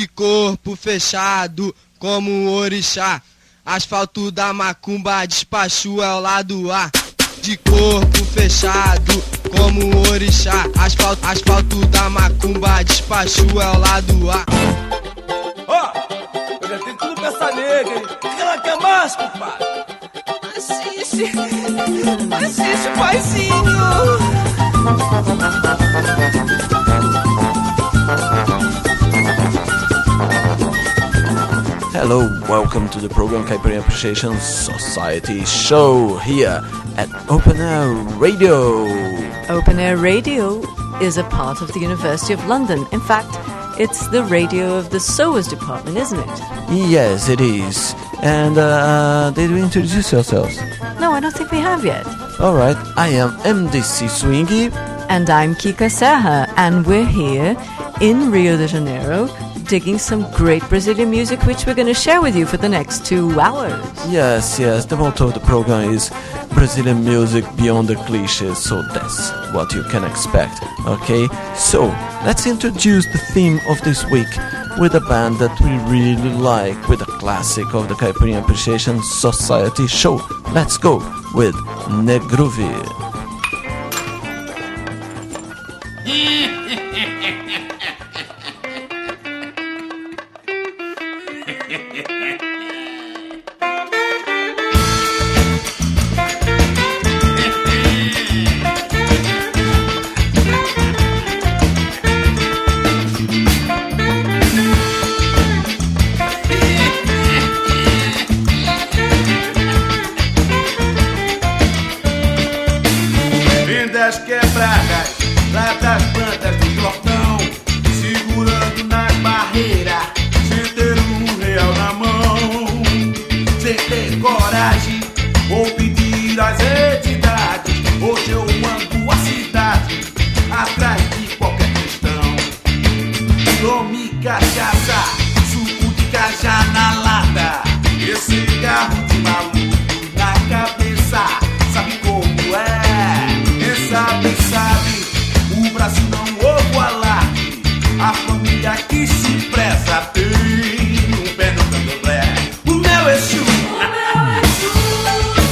de corpo fechado como o orixá. Asfalto da macumba despacho é o lado A. De corpo fechado como o orixá. Asfalto da macumba despacho é o lado A. Eu já tenho tudo pra essa nega, hein? O que ela quer mais, compadre? Assiste, paizinho. Hello, welcome to the program Caipirinha Appreciation Society show here at Open Air Radio. Open Air Radio is a part of the University of London. In fact, it's the radio of the SOAS department, isn't it? Yes, it is. And did you introduce yourselves? No, I don't think we have yet. Alright, I am MDC Swingy. And I'm Kika Serra, and we're here in Rio de Janeiro digging some great Brazilian music which we're going to share with you for the next 2 hours. Yes, the motto of the program is Brazilian music beyond the cliches, so that's what you can expect, okay? So, let's introduce the theme of this week with a band that we really like, with a classic of the Caipirinha Appreciation Society show. Let's go with Negruvi. Das quebradas, lá das plantas do Jordão, segurando nas barreiras, sem ter R$1 na mão, sem ter coragem, ou pedir às entidades. Hoje eu ando a cidade, atrás de qualquer questão. Tome cachaça, suco de cajá na lata, esse carro de maluco na cabeça, sabe como é? Sabe, o Brasil não ouve o alarde. A família que se preza tem um pé no candomblé. O meu Exu,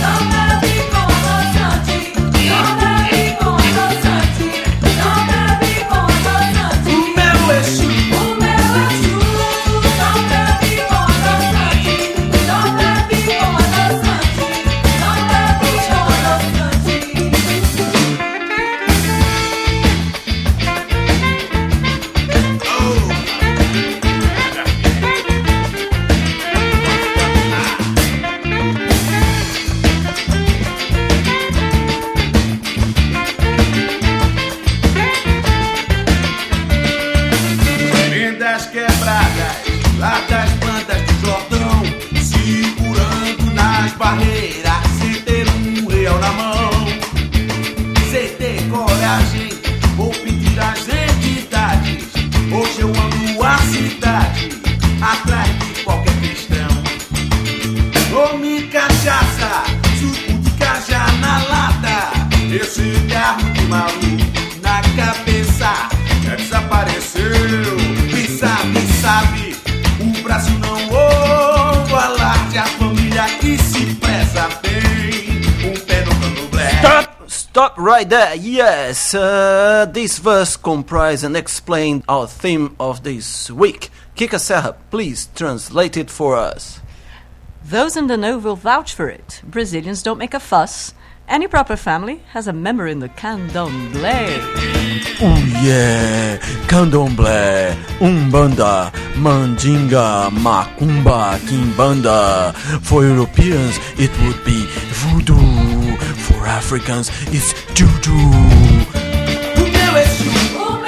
não bebe com adoçante. Não bebe com adoçante. Não bebe com adoçante. o meu Exu, não bebe com adoçante. Não bebe com adoçante. Não bebe com adoçante. vem das quebradas, lá das plantas do Jordão, segurando nas barreiras, sem ter R$1 na mão, sem ter coragem, vou pedir às entidades. Hoje eu ando a cidade, atrás de qualquer questão. Tome cachaça, suco de cajá na lata, esse carro de maluco na cabeça desapareceu. Quem sabe, o Brasil não ouve o alarde. A família que se preza tem pé no candomblé. Stop right there. Yes, this verse comprise and explain our theme of this week. Kika Serra, please translate it for us. Those in the know will vouch for it. Brazilians don't make a fuss. Any proper family has a member in the candomblé. Oh yeah, candomblé, umbanda, mandinga, macumba, quimbanda. For Europeans it would be voodoo. For Africans it's juju. O meu Exu, Não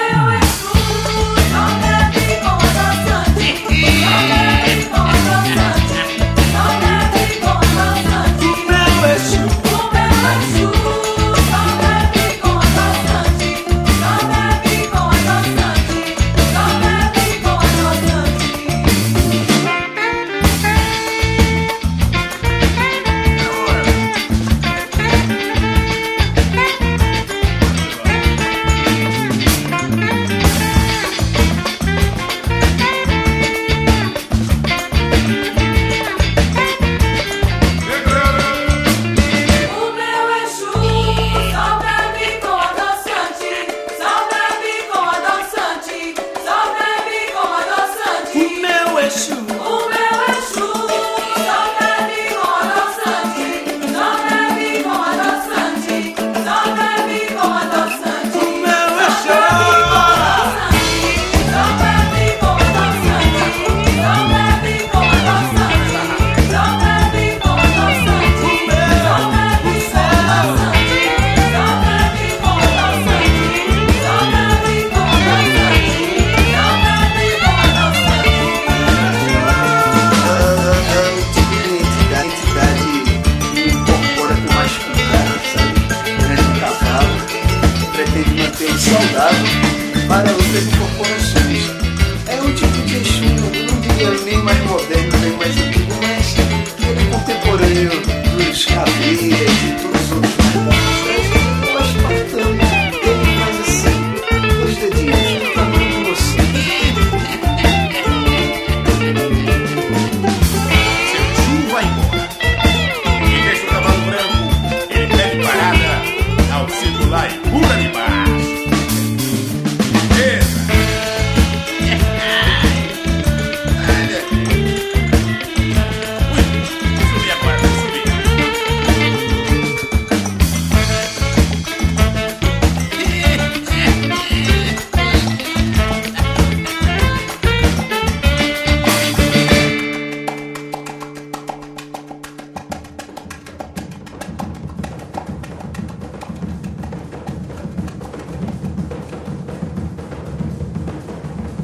bebe com adoçante. Não bebe com adoçante. Não bebe com adoçante. o meu Exu, Não bebe com adoçante. Não bebe com adoçante. Não bebe com adoçante. Sante, meu Exu. o meu Exu, só bebe com adoçante, só bebe com adoçante, só bebe com adoçante. O meu Exu. Só bebe com adoçante, só bebe com adoçante, só bebe com adoçante, só bebe com adoçante, só bebe com adoçante, só bebe com adoçante, só bebe com O tipo de entidade que incorpora com mais cuidado, sabe? Grande cavalo, pretende manter saudável para outras incorporações. É um tipo de Exu, não diria nem mais moderno, nem mais antigo, mas ele é contemporâneo dos caveiras e todos os outros mais eu acho bacana. Ele faz assim, dois dedinhos, no tamanho de você. Seu Exu vai embora. E deixa o cavalo branco, ele pede parada ao circular e pula de baixo. Beleza. Ui, subir agora, subir.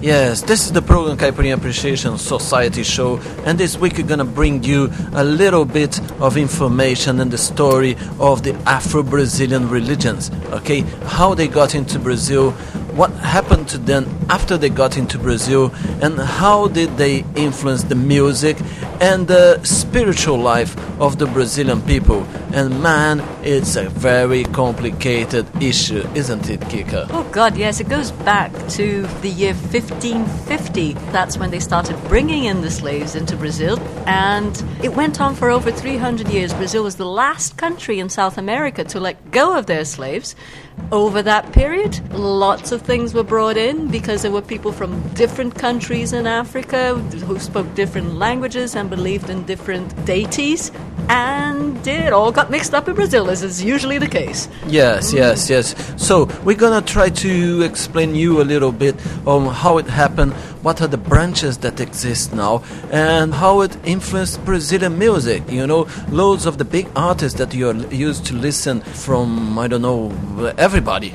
Yes, this is the program Caipirinha Appreciation Society show, and this week we're gonna bring you a little bit of information and the story of the Afro-Brazilian religions, okay? How they got into Brazil, what happened to them after they got into Brazil, and how did they influence the music and the spiritual life of the Brazilian people. And man, it's a very complicated issue, isn't it, Kika? Oh God, yes, it goes back to the year 1550. That's when they started bringing in the slaves into Brazil, and it went on for over 300 years. Brazil was the last country in South America to let go of their slaves. Over that period, lots of things were brought in because there were people from different countries in Africa who spoke different languages and believed in different deities, and it all got mixed up in Brazil, as is usually the case. Yes. So we're gonna try to explain you a little bit on how it happened, what are the branches that exist now, and how it influenced Brazilian music. You know, loads of the big artists that you're used to listen from, I don't know, everybody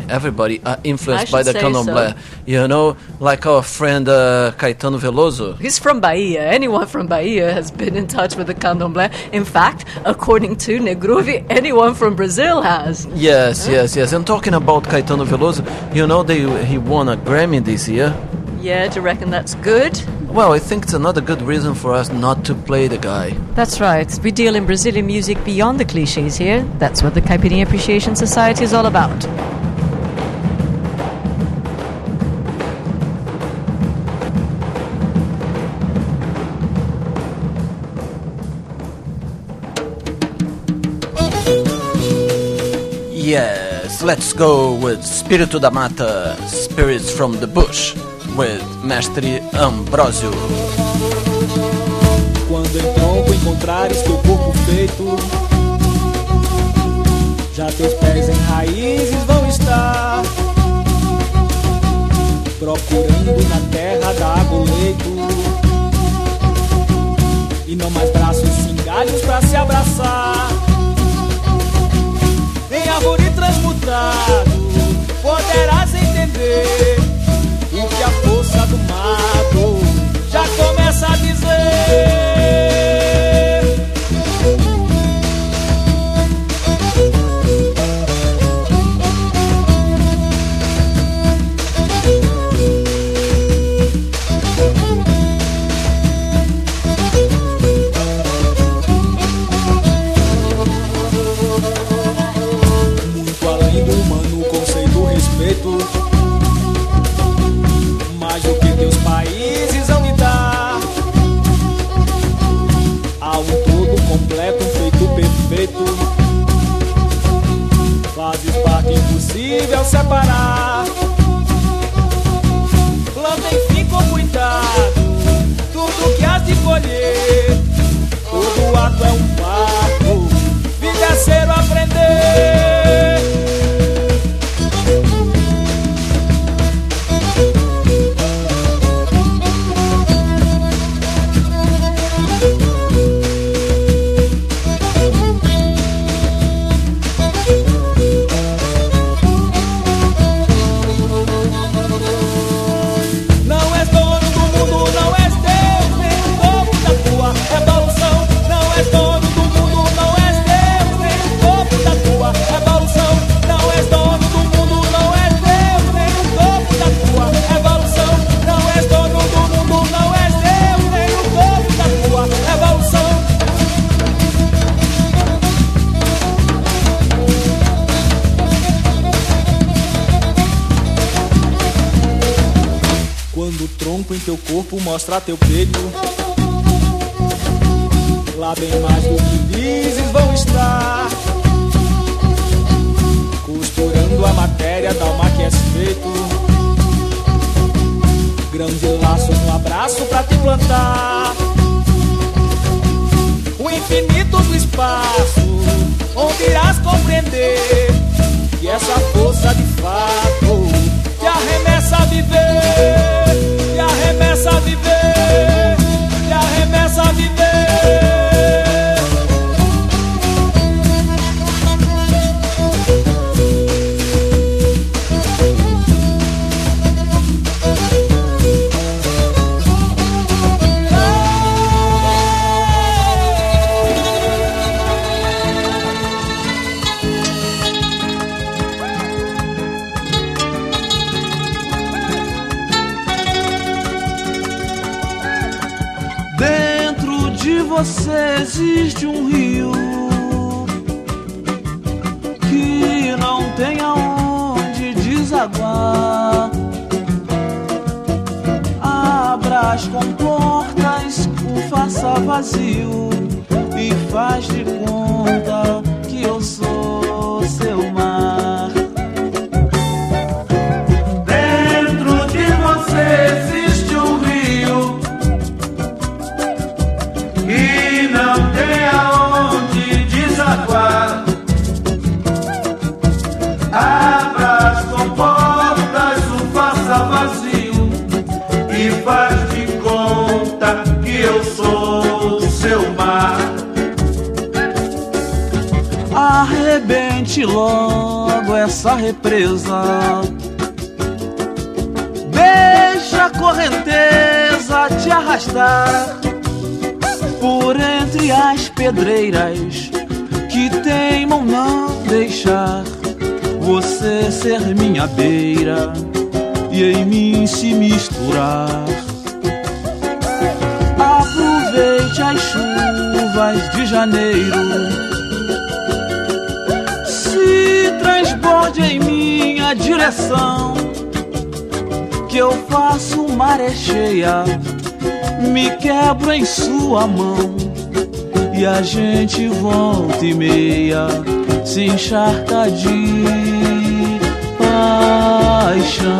are influenced by the say candomblé. so. You know, like our friend Caetano Veloso. He's from Bahia. Anyone from Bahia has been in touch with the candomblé. In fact, according to Negruvi, anyone from Brazil has. Yes. And talking about Caetano Veloso, you know, he won a Grammy this year. Yeah, do you reckon that's good? Well, I think it's another good reason for us not to play the guy. That's right. We deal in Brazilian music beyond the cliches here. That's what the Caipirinha Appreciation Society is all about. Yes, let's go with Espírito da Mata, Spirits from the Bush, with Mestre Ambrósio. Quando em tronco encontrares teu corpo feito, já teus pés em raízes vão estar, procurando na terra da água o leito, e não mais braços sem galhos pra se abraçar. Em árvore transmutado, poderás entender o que a força do mato já começa a dizer. Muito além do humano, conceito, respeito, mais do que teus países hão de dar. Há um todo completo, um feito perfeito. Fazes parte impossível separar. Planta enfim com cuidado teu corpo, mostra teu peito. Lá bem mais do que dizes vão estar, costurando a matéria da alma que és feito. Grande laço no abraço pra te plantar, o infinito do espaço, onde irás compreender que essa força de fato te arremessa a viver, te arremessa a viver, te arremessa a viver. Você existe um rio que não tem aonde desaguar. Abra as comportas, o faça vazio e faz de conta que eu sou seu mar. Dentro de você existe um rio e não tem aonde desaguar. Abra as comportas, o faça vazio e faz de conta que eu sou seu mar. Arrebente logo essa represa, deixa a correnteza te arrastar por entre as pedreiras que teimam não deixar você ser minha beira e em mim se misturar. Aproveite as chuvas de janeiro, se transborde em minha direção, que eu faço maré cheia, me quebro em sua mão e a gente volta e meia se encharca de paixão.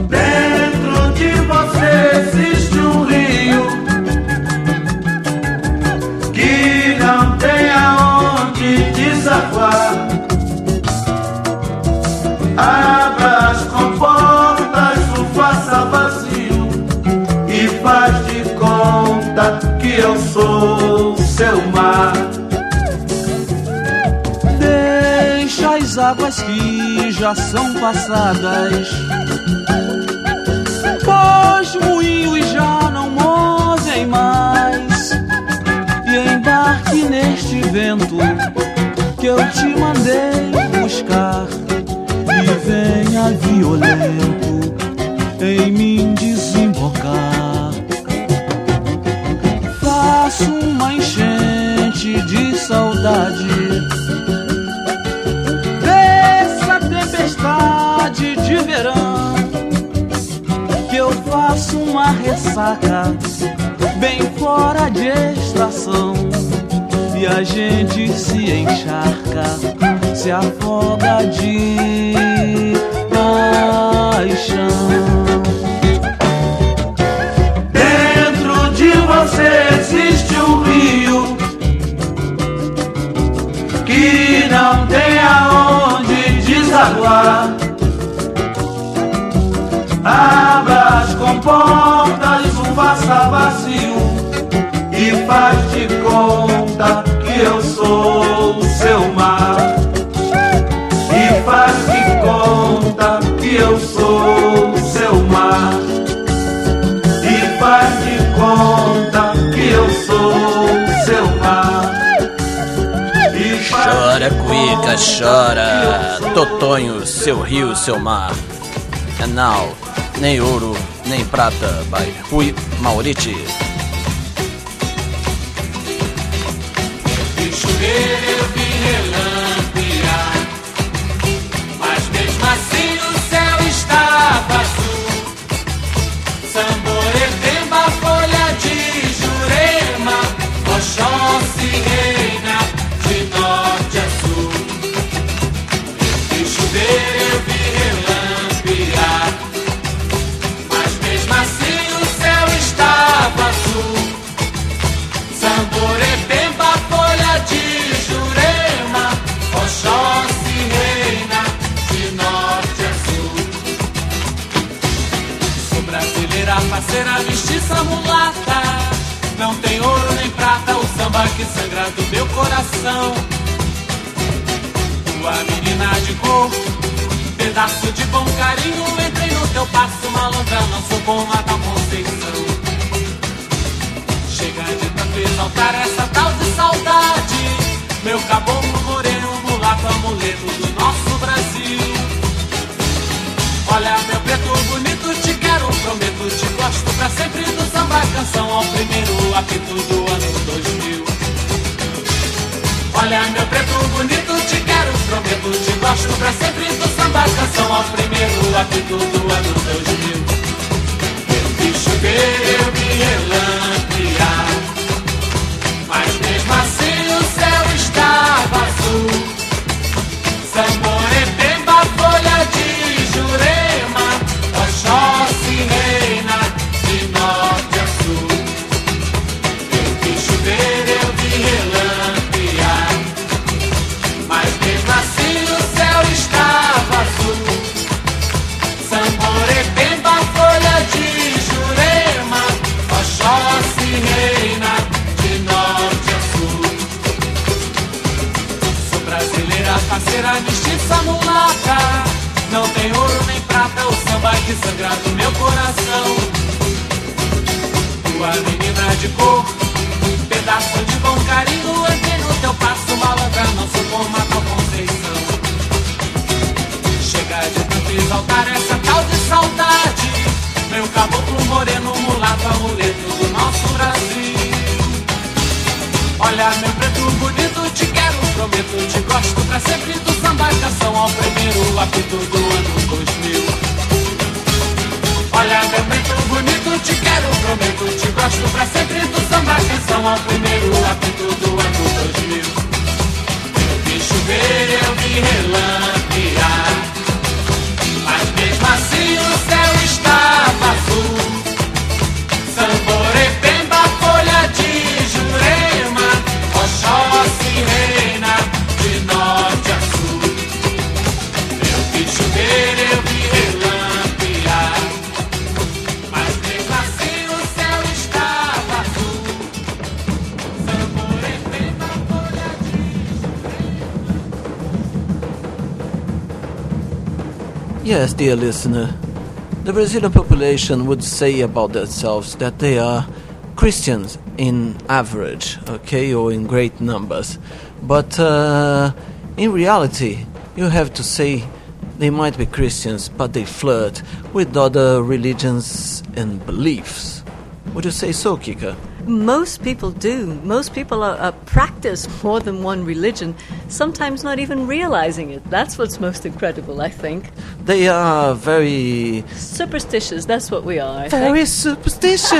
Dentro de você existe um rio que não tem aonde desaguar. Abra as comportas, o faça vazio e faz de conta que eu sou seu mar. Deixa as águas que já são passadas, pois moinhos já não movem mais, e embarque neste vento que eu te mandei buscar, e venha violento em mim desembocar. Faço uma enchente de saudade dessa tempestade de verão, que eu faço uma ressaca bem fora de estação, e a gente se encharca, se afoga de paixão. Dentro de você existe um rio que não tem aonde desaguar. Abra as comportas, o faça vazio e faz de conta que eu sou seu mar. E faz de conta que eu sou seu mar. E faz de conta que eu sou seu mar. Chora, cuica, chora, Totonho, seu rio, seu mar. And now, nem ouro, nem prata, by Rui Mauriti. Vi chover, eu vi relampear, mas mesmo assim o céu estava azul. Samboretemba, folha de jurema, Oxóssi reina de norte a sul. Eu vi chover, eu vi relampear, mas mesmo assim o céu estava azul. Samboretemba, folha de jurema, Oxóssi reina de norte a sul. Sou brasileira, parceira, mestiça, mulata, não tem ouro nem prata, o samba que sangra do meu coração. Tua menina de cor, pedaço de bom carinho, entrei no teu passo, malandra, não sou como a tal Conceição. Chega de tanto exaltar essa tal de saudade, meu caboclo moreno, mulato, amuleto do nosso Brasil. Olha meu preto bonito, te quero, prometo, te gosto pra sempre do samba canção ao primeiro apito do ano 2000. Olha meu preto bonito, te quero, prometo, te gosto pra sempre do samba canção ao primeiro apito do ano 2000. Eu vi chover, eu vi relampear, mas mesmo assim o céu estava azul. Samboretemba, folha de jurema, Oxóssi reina de norte a sul. Eu vi chover, eu vi relampear, mas mesmo assim o céu estava azul. Samboretemba, folha de jurema, Oxóssi reina de norte a sul. Sou brasileira, parceira, mestiça, mulata, não tem ouro nem prata, o samba que sangra do meu coração. Tua menina de cor, pedaço de bom carinho, entrei no teu passo, malandra, não sou como a tal Conceição. Chega de tanto exaltar essa tal de saudade, meu caboclo moreno, mulato, amuleto do nosso Brasil. Olha meu preto bonito, te quero, prometo, te gosto pra sempre do samba canção ao primeiro apito do ano 2000. Olha meu preto bonito, te quero, prometo, te gosto pra sempre do samba canção ao primeiro apito do ano 2000. Eu vi chover, eu vi relampear, mas mesmo assim o céu estava azul. Samboretemba, folha de jurema, Oxóssi reina de norte a sul. Eu vi chover, eu vi relampear, mas mesmo assim o céu estava azul. Samboretemba, folha de Yes, dear listener, the Brazilian population would say about themselves that they are Christians in average, okay, or in great numbers. But in reality, you have to say they might be Christians, but they flirt with other religions and beliefs. Would you say so, Kika? Most people do. Most people practice more than one religion, sometimes not even realizing it. That's what's most incredible, I think. They are very... Superstitious, that's what we are, I Very think. superstitious.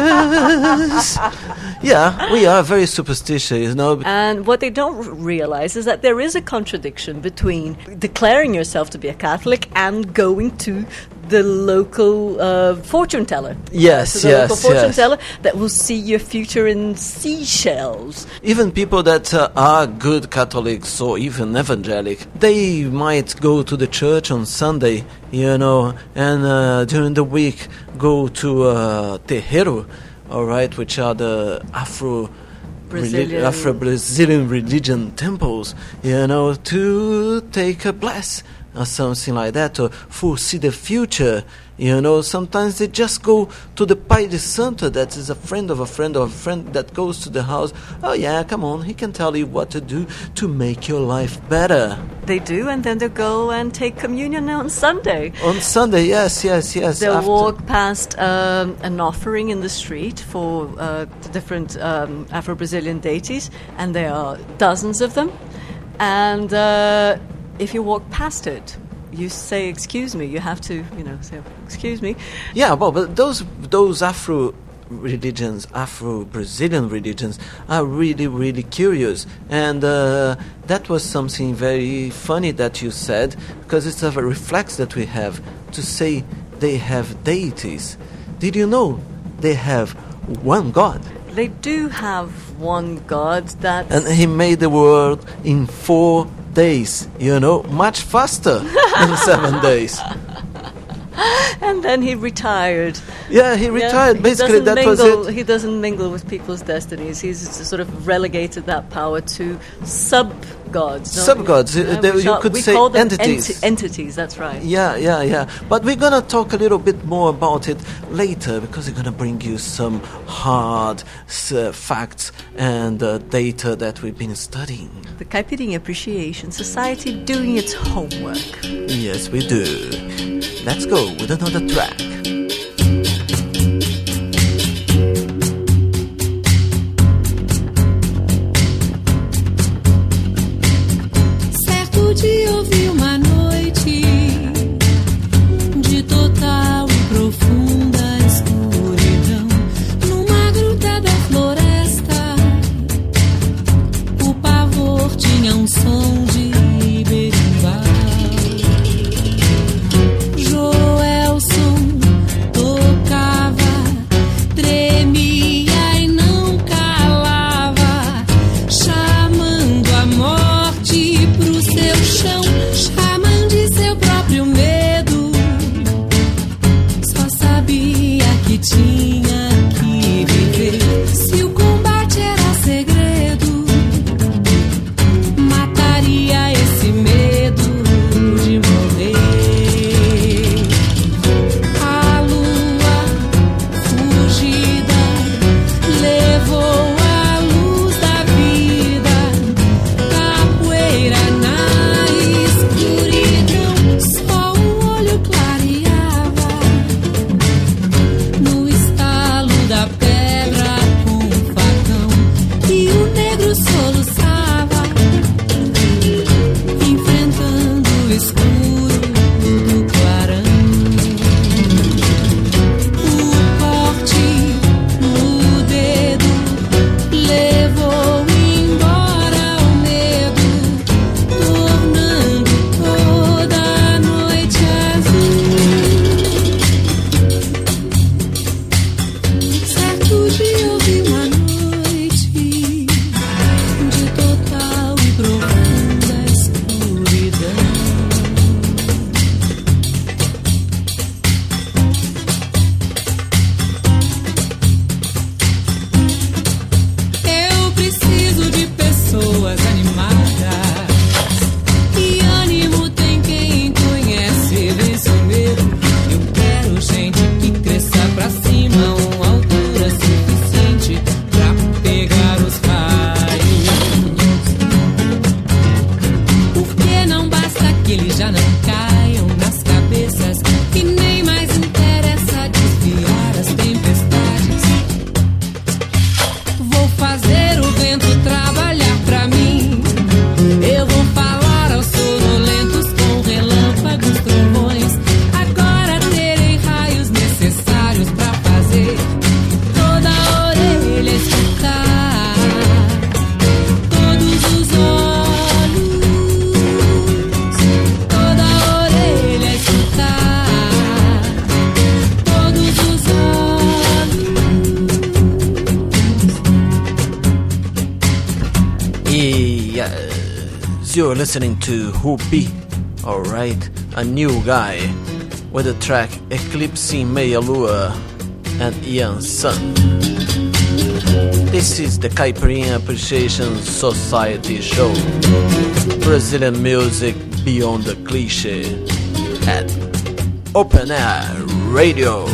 Yeah, we are very superstitious, you know. And what they don't realize is that there is a contradiction between declaring yourself to be a Catholic and going to the local fortune teller. Yes, So the local yes, fortune yes. teller that will see your future in seashells. Even people that are good Catholics or even evangelic, they might go to the church on Sunday, you know, and during the week go to terreiro, all right, which are the Afro-Brazilian religion temples, you know, to take a bless or something like that, or foresee the future. You know, sometimes they just go to the Pai de Santo, that is a friend of a friend of a friend that goes to the house. Oh yeah, come on, he can tell you what to do to make your life better. They do, and then they go and take communion on Sunday. On Sunday, yes. They'll after- walk past an offering in the street for different Afro-Brazilian deities, and there are dozens of them. And if you walk past it, you say excuse me. You have to, say excuse me. Yeah, well, but those Afro religions, Afro-Brazilian religions, are really, really curious. And that was something very funny that you said, because it's a reflex that we have to say they have deities. Did you know they have one God? They do have one God that... And he made the world in 4 days, much faster than 7 days. And then he retired. Yeah, he retired. Yeah, Basically, that was it. He doesn't mingle with people's destinies. He's sort of relegated that power to sub-gods. Sub-gods. You could say call them entities. Entities, that's right. Yeah. But we're going to talk a little bit more about it later, because we're going to bring you some hard facts and data that we've been studying. The Caipirinha Appreciation Society doing its homework. Yes, we do. Let's go with another track. Certo dia houve uma noite de total e profunda escuridão. Numa gruta da floresta, o pavor tinha um som de berimbau. Joelson tocava, tremia e não calava, chamando a morte pro seu chão, chamando de seu próprio medo. Só sabia que tinha que viver. Se o combate era segredo, mataria esse medo de morrer. A lua fugida levou a luz da vida, capoeira na escuridão. Só um olho clareava no estalo da pedra com um facão, e o negro soluçava, enfrentando o escuro do clarão. O corte no dedo levou embora o medo, tornando toda a noite azul. Certo dia houve uma noite de total e profunda escuridão. Eu preciso de pessoas animadas, e ânimo tem quem conhece, vence o medo. Eu quero gente que cresça pra cima, uma altura suficiente pra pegar os raios. Porque não basta que eles já não caiam nas cabeças, e nem mais interessa desviar as tempestades. Vou fazer o vento trabalhar pra mim. Eu vou falar aos sonolentos com relâmpagos, trovões. Agora terei raios necessários pra fazer toda a orelha escutar, todos os olhos, toda a orelha escutar, todos os olhos. Yes, you're listening to Hoopy, alright? A new guy with the track Eclipsing Meia Lua and Ian Sun. This is the Caipirinha Appreciation Society show. Brazilian music beyond the cliché at Open Air Radio.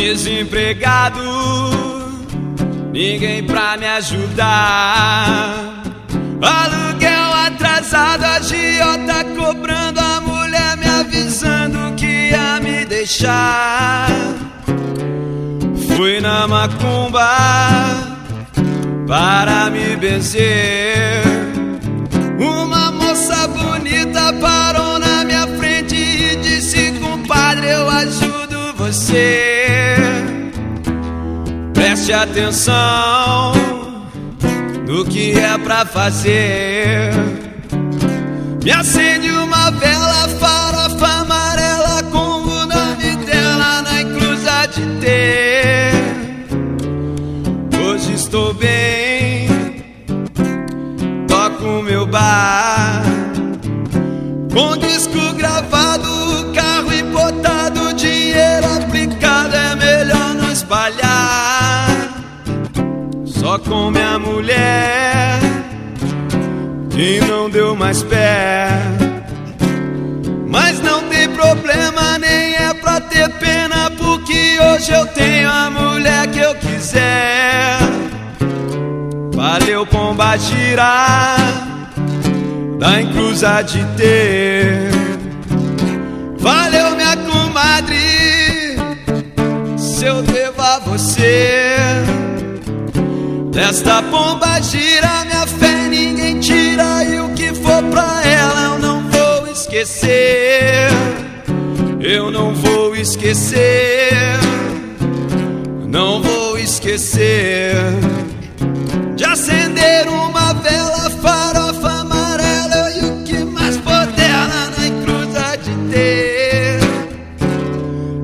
Desempregado, ninguém pra me ajudar. Aluguel atrasado, agiota cobrando, a mulher me avisando que ia me deixar. Fui na macumba para me benzer. Uma moça bonita parou na minha frente e disse: compadre, eu ajudo você. Preste atenção no que é pra fazer. Me acende uma vela, farofa amarela com o nome dela na encruza de T. Hoje estou bem, toco meu bar, com disco gravado, carro importado, dinheiro aplicado, é melhor não espalhar. Só com minha mulher, que não deu mais pé. Mas não tem problema, nem é pra ter pena, porque hoje eu tenho a mulher que eu quiser. Valeu, pomba gira da encruza de T. Valeu, minha comadre, se eu devo a você. Desta pomba gira, minha fé ninguém tira, e o que for pra ela eu não vou esquecer. Eu não vou esquecer, não vou esquecer de acender uma vela, farofa amarela e o que mais puder lá na encruza de T.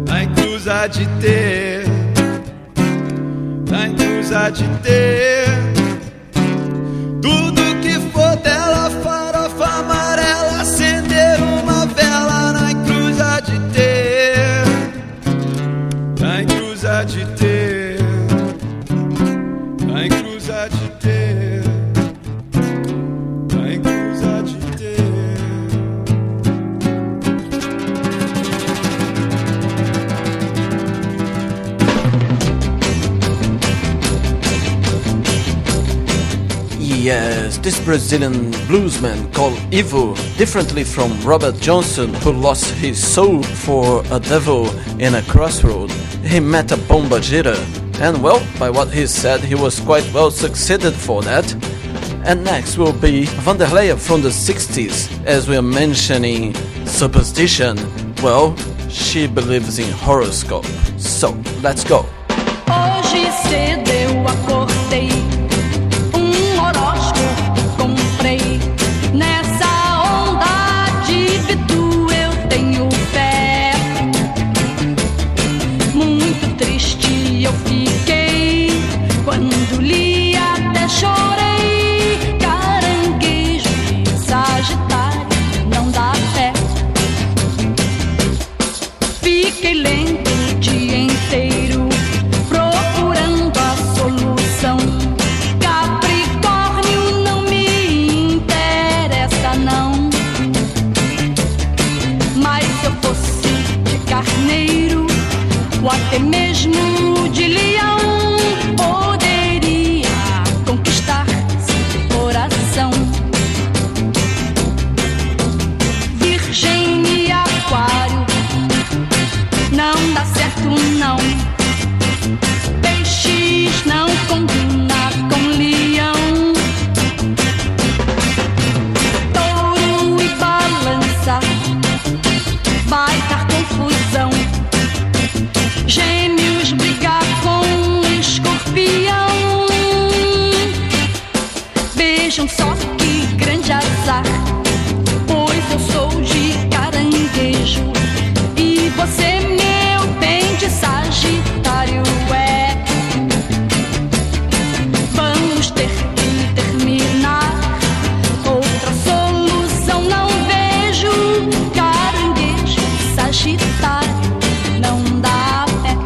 Na encruza de T, na encruza de T. Tudo que for dela, farofa amarela, acender uma vela na encruza de T. Na encruza de T, na encruza de T, na encruza de T. Yes, this Brazilian bluesman called Ivo, differently from Robert Johnson, who lost his soul for a devil in a crossroad, he met a bomba gira, and well, by what he said, he was quite well succeeded for that. And next will be Vanderlei from the 60s, as we are mentioning superstition. Well, she believes in horoscope. So, let's go. Hoje cedo eu acordei, horóscopo comprei. Nessa onda de Vitu eu tenho fé. Muito triste eu fiquei quando li, até chorei. Caranguejo de Sagitário não dá fé. Fiquei lento o dia inteiro procurando a solução. Capricórnio não me interessa não. Mas se eu fosse de carneiro ou até mesmo de leão, poderia conquistar seu coração. Virgem e Aquário não dá certo não. Peixes não combina com leão. Touro e balança vai dar confusão. Gêmeos brigar com escorpião. Vejam só que grande azar, pois eu sou de caranguejo e você, meu bem, de Sagitário é. Vamos ter que terminar, outra solução não vejo. Caranguejo, Sagitário não dá pé.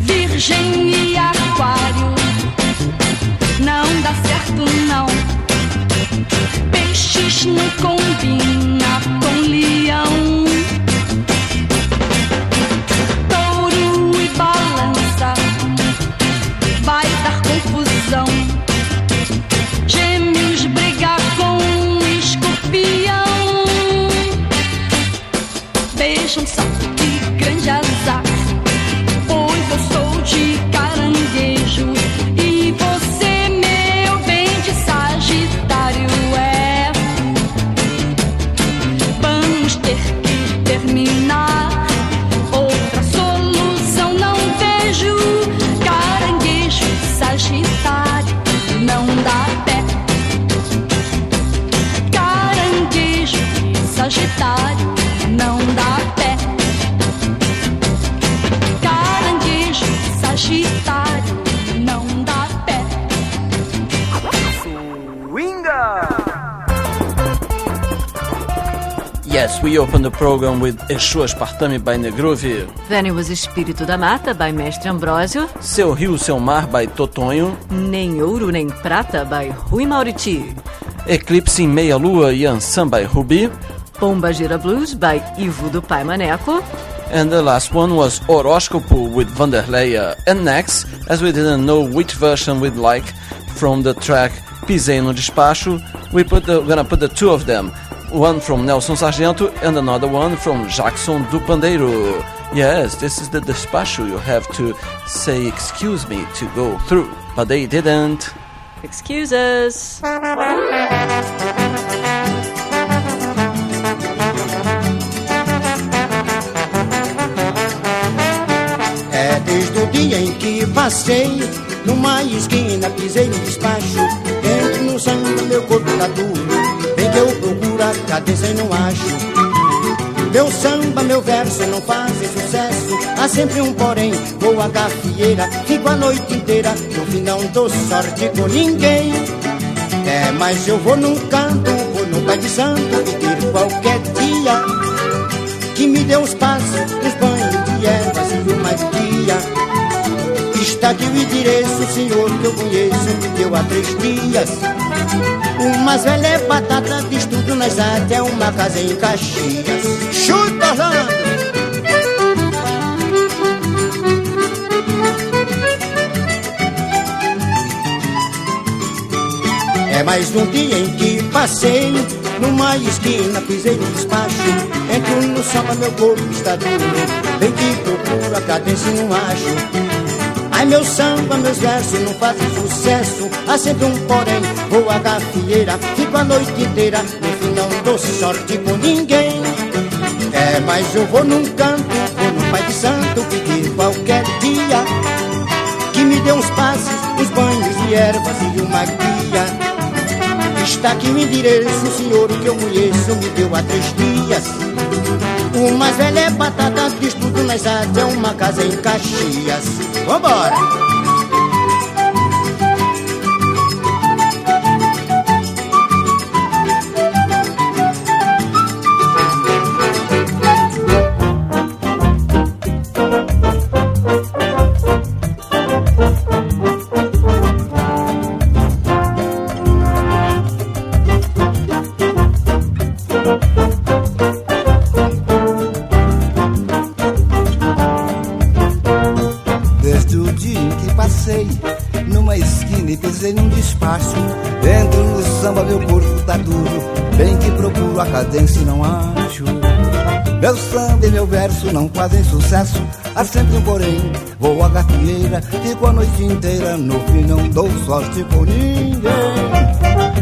Virgem e Aquário não dá certo não. Peixes não combina com leão. we opened the program with Exu Aspartame by Negruvi, Then it was Espírito da Mata by Mestre Ambrósio, Seu Rio, Seu Mar by Totonho, Nem Ouro Nem Prata by Rui Mauriti, Eclipse em Meia Lua e Ansan by Rubi, Pomba Gira Blues by Ivo do Pai Maneco, and the last one was Horóscopo with Vanderleia. And next, as we didn't know which version we'd like from the track Pisei no Despacho, we're gonna put the two of them, one from Nelson Sargento and another one from Jackson do Pandeiro. Yes, this is the Despacho you have to say excuse me to go through, but they didn't. Excuse us. É desde o dia em que passei numa esquina, pisei no despacho, entro no sangue, meu corpo tá duro, bem que eu procuro a cadência e não acho. Meu samba, meu verso não fazem sucesso, há sempre um porém, vou à gafieira, fico a noite inteira, no fim não dou sorte com ninguém. É, mas eu vou num canto, vou num pai de santo, pedir qualquer dia que me dê uns passos, uns banhos de ervas e uma guia. Está aqui o endereço, o senhor que eu conheço me deu há 3 dias. Umas velhas batatas de estudo nas até uma casa em Caxias. Chuta, Orlando! É mais um dia em que passei numa esquina, pisei no despacho, entro no samba, meu corpo está duro, bem que procuro a cadência e não acho. Ai, meu samba, meus versos não fazem sucesso, há sempre um porém, vou à gafieira, fico a noite inteira, no fim não dou sorte com ninguém. É, mas eu vou num canto, vou num pai de santo, pedir qualquer dia que me dê uns passes, uns banhos de ervas e uma guia. Está aqui o endereço, o senhor que eu conheço me deu há 3 dias. Umas velhas batatas de estudo nas até uma casa em Caxias. Vambora! Numa esquina e pisei num despacho, entro no samba, meu corpo tá duro, bem que procuro a cadência e não acho. Meu samba e meu verso não fazem sucesso, há sempre um porém, vou à gafieira, fico a noite inteira, no fim não dou sorte com ninguém.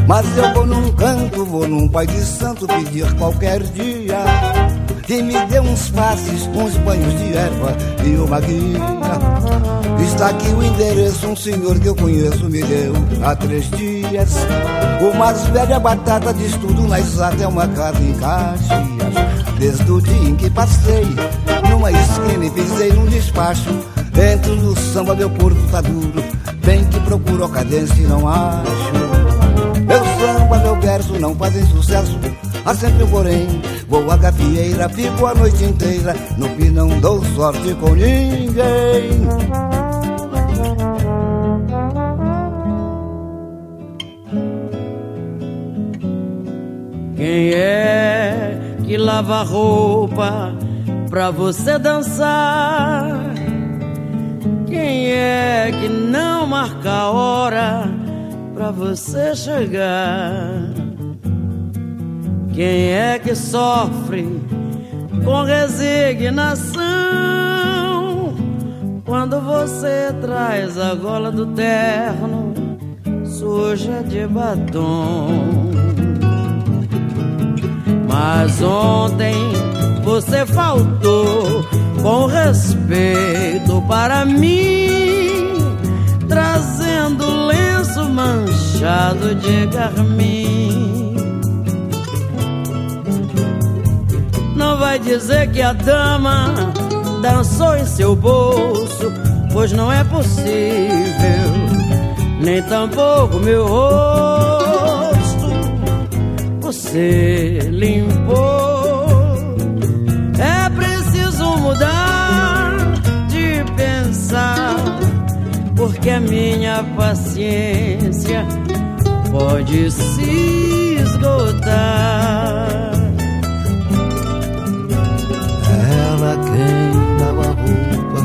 Mas eu vou num canto, vou num pai de santo, pedir qualquer dia que me dê uns passes, uns banhos de erva e uma guia. Está aqui o endereço, um senhor que eu conheço me deu há 3 dias. Umas velhas batatas de estudo nas até uma casa em Caxias. Desde o dia em que passei numa esquina e pisei num despacho, entro no samba, meu corpo tá duro, bem que procuro a cadência e não acho. Meu samba, meu verso não fazem sucesso, há sempre um porém, vou à gafieira, fico a noite inteira, no fim não dou sorte com ninguém. Quem é que lava roupa pra você dançar? Quem é que não marca a hora pra você chegar? Quem é que sofre com resignação quando você traz a gola do terno suja de batom? Mas ontem você faltou com respeito para mim, trazendo lenço manchado de carmim. Não vai dizer que a dama dançou em seu bolso, pois não é possível, nem tampouco meu rosto você limpou. mudar de pensar, porque a minha paciência pode se esgotar. Ela quem lava roupa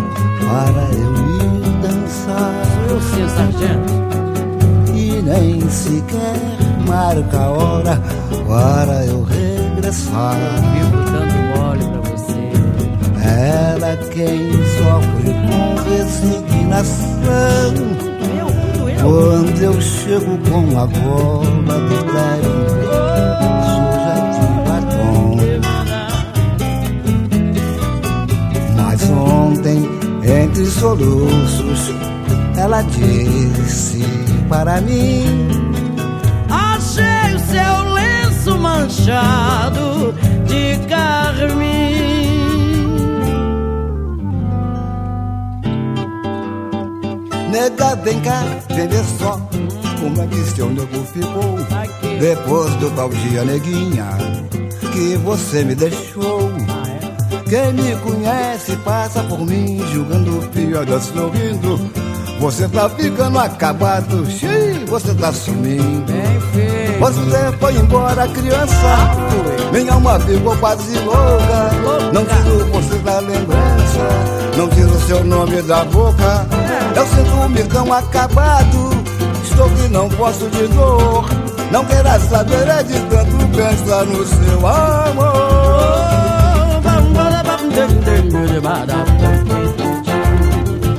para eu ir dançar. Sou eu sim, sargento. E nem sequer marca a hora para eu regressar. Vivo dando mole pra você. Ela quem sofre com resignação quando eu chego com a bola de leve suja de batom. Mas ontem, entre soluços, ela disse para mim: achei o seu lenço manchado de carmim. Nega, vem cá, vem ver só como é que seu nego ficou depois do tal dia, neguinha, que você me deixou. Quem me conhece passa por mim julgando piadas sorrindo. Você tá ficando acabado, xiii, você tá sumindo. Você foi embora, criança, minha alma ficou quase louca. Não tiro você da lembrança, não tiro seu nome da boca. Eu sinto um micão acabado, estou que não posso de dor. Não queira saber, é de tanto pensar no seu amor.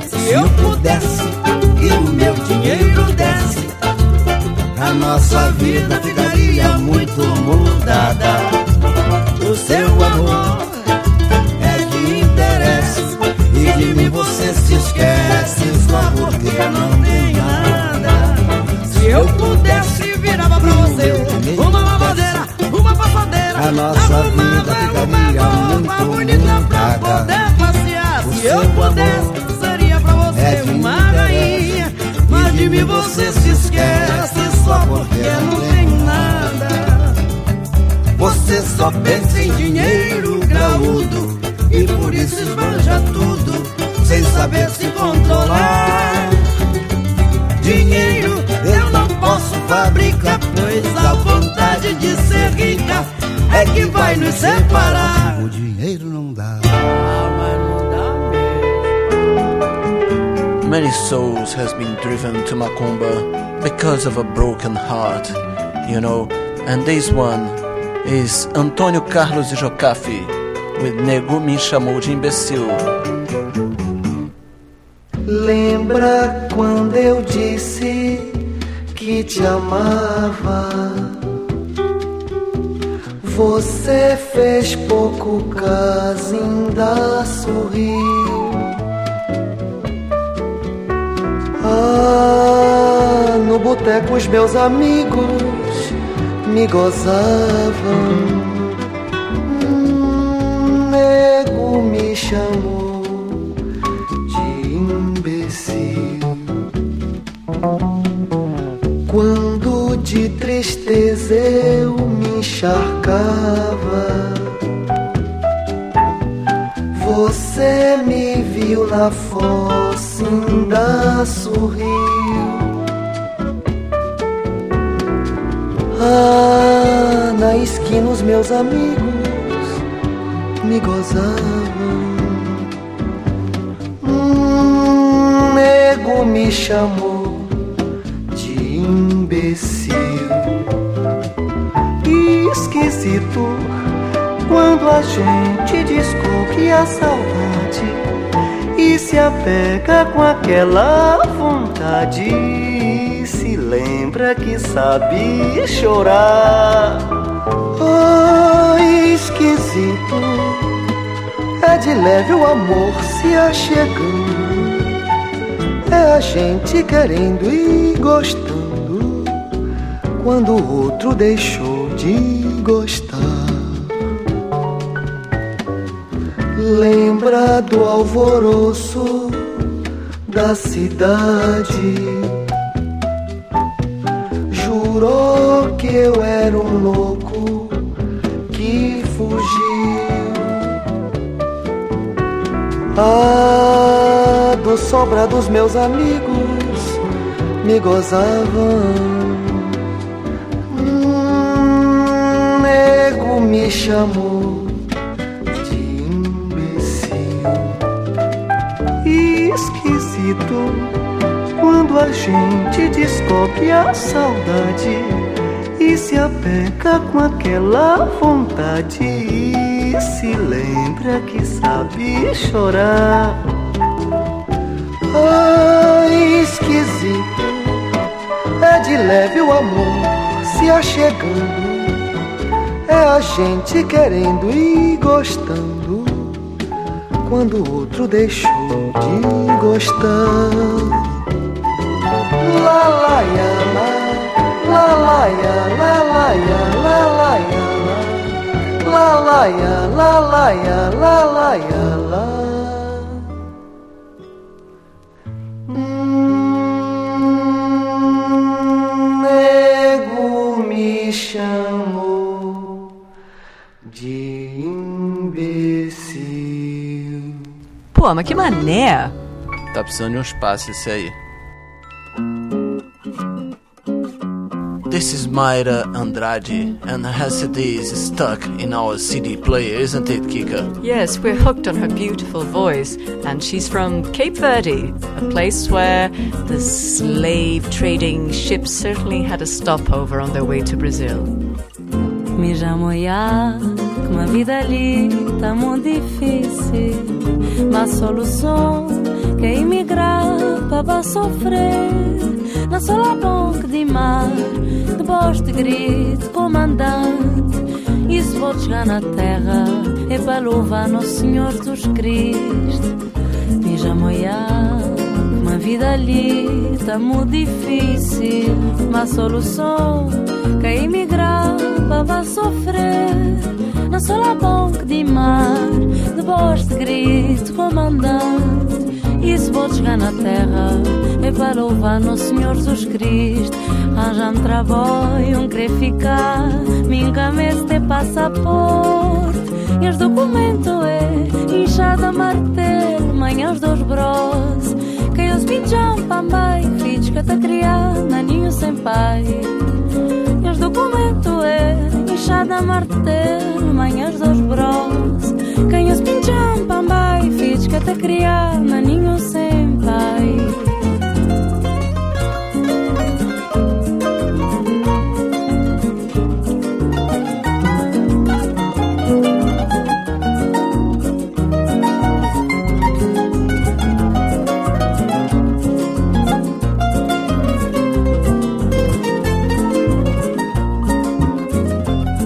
Se eu pudesse e o meu dinheiro desse, a nossa vida ficaria muito mudada. o seu amor É de interesse e de mim você se esquece só porque não tem nada. Se eu pudesse virava pra você uma mamadeira, uma passadeira, a nossa vida ficaria muito bonita pra mudada. poder passear. Se eu pudesse seria pra você uma rainha, mas de mim você se esquece só porque não tem nada. Você só pensa em dinheiro graúdo e por isso esbanja tudo sem saber se controlar. Dinheiro eu não posso fabricar, pois a vontade de ser rica é que vai nos separar. O dinheiro não dá. Mas não dá mesmo. Many souls has been driven to Macumba because of a broken heart, you know, and this one is Antônio Carlos de Jocafe with Nego Me Chamou de Imbecil. Lembra quando eu disse que te amava? Você fez pouco caso, ainda sorriu. Ah, no boteco os meus amigos me gozavam. Nego me chamou de imbecil. Quando de tristeza eu me encharcava, você me viu na fossa, ainda sorriu. Ah, na esquina os meus amigos me gozavam. Nego me chamou de imbecil. Esquisito quando a gente descobre a saudade e se apega com aquela vontade e se lembra que sabe chorar. Oh, esquisito, é de leve o amor se achegando, é a gente querendo e gostando quando o outro deixou de gostar. Lembra do alvoroço da cidade? Jurou que eu era um louco que fugiu. Ah, do sobra dos meus amigos me gozavam. Nego me chamou de imbecil. Esquisito quando a gente descobre a saudade e se apega com aquela vontade e se lembra que sabe chorar. Ai, esquisito, é de leve o amor se achegando, é a gente querendo e gostando quando o outro deixou de gostar. La la ya la, la la ya la la ya la la ya la, la la ya la la ya la la ya la. Nego me chamou de imbecil. Pô, mas que mané! Tá precisando de um espaço esse aí. This is Mayra Andrade, and her CD is stuck in our CD player, isn't it, Kika? Yes, we're hooked on her beautiful voice, and she's from Cape Verde, a place where the slave trading ships certainly had a stopover on their way to Brazil. Me jamoiar, que uma vida ali tá muito difícil, mas solução que é emigrar para sofrer. Na sola bonca de mar, de voz de grito, comandante. E se vou chegar na terra, é para louvar Nosso Senhor Jesus Cristo. Me jamoiar, uma vida ali tá muito difícil, mas solução que é emigrar para sofrer. Na sola bonca de mar, de voz de grito, comandante. E se vou chegar na terra, é para louvar Nosso Senhor Jesus Cristo. Arranja-me trabalho, querer ficar, me encamece de passaporte. E os documentos é inchada martelo, manhã os dois bros. Que os pincham pambai, filhos que te criar, naninho sem pai. E os documentos é inchada martelo, manhã os dois bros. Quem os pincham pambai, filhos que te criar, naninho sem pai.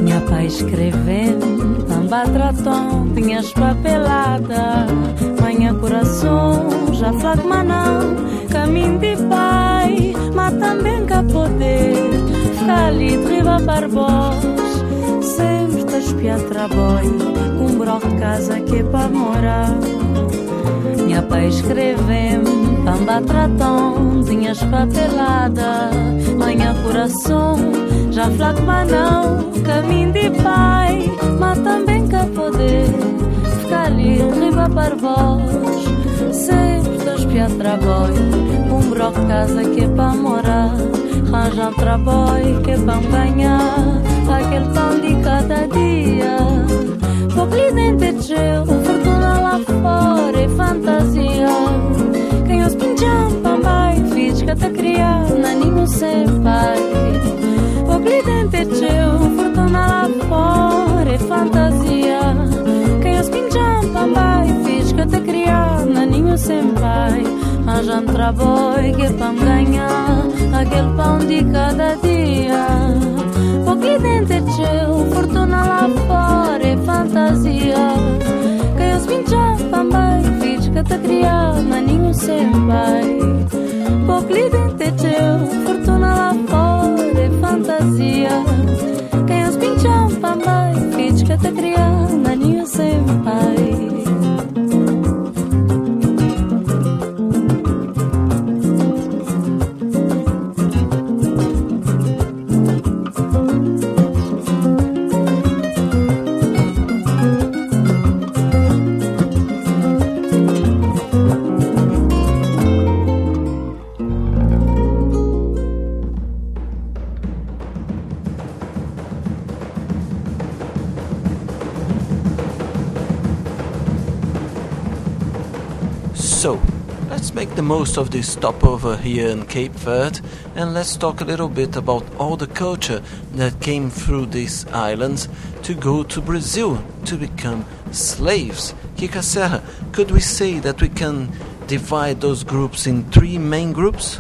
Minha pai escrevendo, tamba tratom, tinhas papelada. Manhã coração, já flaco manão, caminho de pai, mas também cá poder ficar ali de riba para vós. Sempre te espiar trabalho, com um broco de casa que é para morar. Minha pai escrevendo, tamba tratom, tinhas papelada. Manhã coração, já flaco manão, caminho de pai, mas também cá poder ficar ali riba para vós. Sempre te espiar trabalho, com um broco de casa que é para morar. Arranja um trabalho que é para ganhar aquele pão de cada dia. Pouco lhe dentro é teu, fortuna lá fora é fantasia. Quem os pincham pambai, filhos que te criar, naninho sem pai. Pouco lhe dentro é teu, fortuna lá fora é fantasia. Quem os pincham pambai, filhos que te criar, naninho sem pai. Arranja um trabalho que é para ganhar aquele pão de cada dia. Pouco lhe dentro é teu, fortuna lá fora é fantasia. Quem os pincham pambai, filhos que te criar, naninho sem pai. Pouco lhe dentro é teu, fortuna lá fora é fantasia. Quem os pincham pambai, filhos que te criar, naninho sem pai. let's make the most of this stopover here in Cape Verde, and let's talk a little bit about all the culture that came through these islands to go to Brazil to become slaves. Kika Serra, could we say that we can divide those groups in three main groups?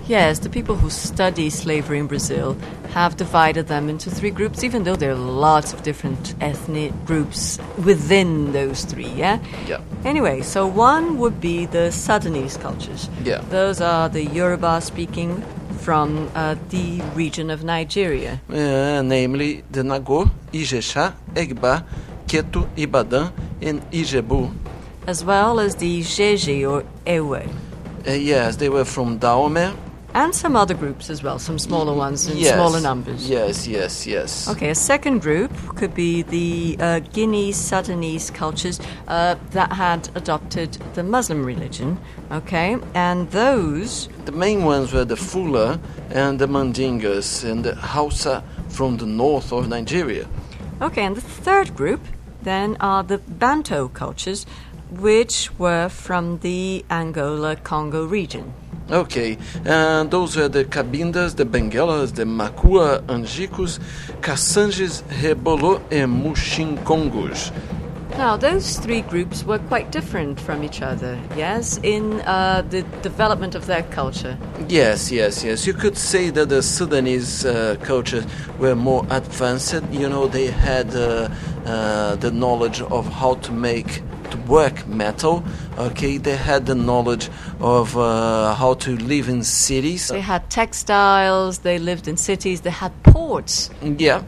Yes, the people who study slavery in Brazil have divided them into three groups, even though there are lots of different ethnic groups within those three, yeah? Yeah. Anyway, so one would be the Sudanese cultures. Yeah. Those are the Yoruba speaking from the region of Nigeria. Namely the Nagô, Ijesha, Egba, Ketu, Ibadan, and Ijebu. As well as the Jeje or Ewe. Yes, they were from Dahomey. And some other groups as well, some smaller ones in Yes. smaller numbers. Yes. Okay, a second group could be the Guinea Sudanese cultures that had adopted the Muslim religion, okay? And those... The main ones were the Fula and the Mandingas and the Hausa from the north of Nigeria. Okay, and the third group then are the Bantu cultures, which were from the Angola-Congo region. Okay, and those were the Cabindas, the Benguelas, the Makua, Angicos, Kassanges, Rebolo, and Muxincongos. Now, those three groups were quite different from each other, yes, in the development of their culture. Yes. You could say that the Sudanese cultures were more advanced. You know, they had the knowledge of how to work metal. Okay, they had the knowledge of how to live in cities. They had textiles, they lived in cities, they had ports. Yeah.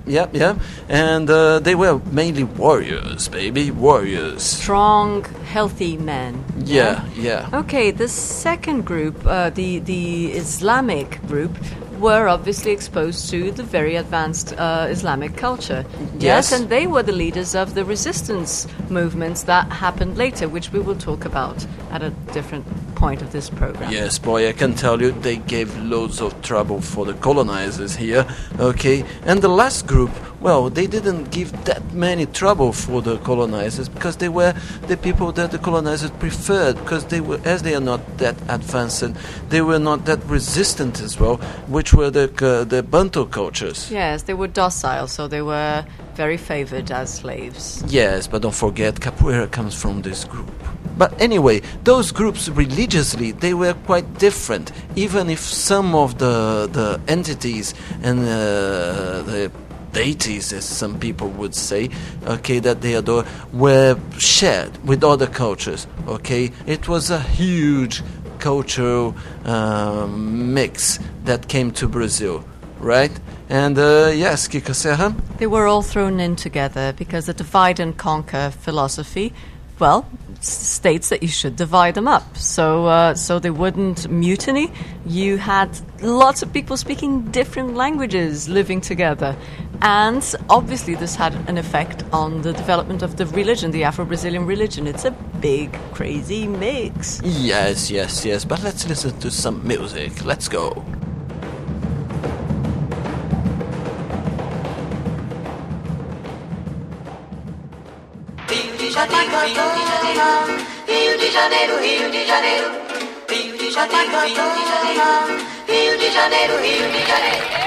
And they were mainly warriors, baby, warriors. Strong, healthy men. Yeah. Okay, the second group, the Islamic group, were obviously exposed to the very advanced Islamic culture. Yes. And they were the leaders of the resistance movements that happened later, which we will talk about at a different point of this program. Yes, boy, I can tell you they gave loads of trouble for the colonizers here, okay? And the last group, well, they didn't give that many trouble for the colonizers because they were the people that the colonizers preferred, because they were, as they are not that advanced, they were not that resistant as well, which were the Bantu cultures. Yes, they were docile, so they were very favored as slaves. Yes, but don't forget, Capoeira comes from this group. But anyway, those groups religiously, they were quite different, even if some of the entities and the deities, as some people would say, okay, that they adore, were shared with other cultures, okay? It was a huge cultural mix that came to Brazil, right? And yes, Kika Serra? They were all thrown in together because the divide and conquer philosophy, well, states that you should divide them up so they wouldn't mutiny. You had lots of people speaking different languages living together, and obviously this had an effect on the development of the religion, the Afro-Brazilian religion. It's a big, crazy mix. Yes, but let's listen to some music. Let's go. Rio de Janeiro, Rio de Janeiro, Rio de Janeiro, Rio de Janeiro, Rio de Janeiro, Rio de Janeiro.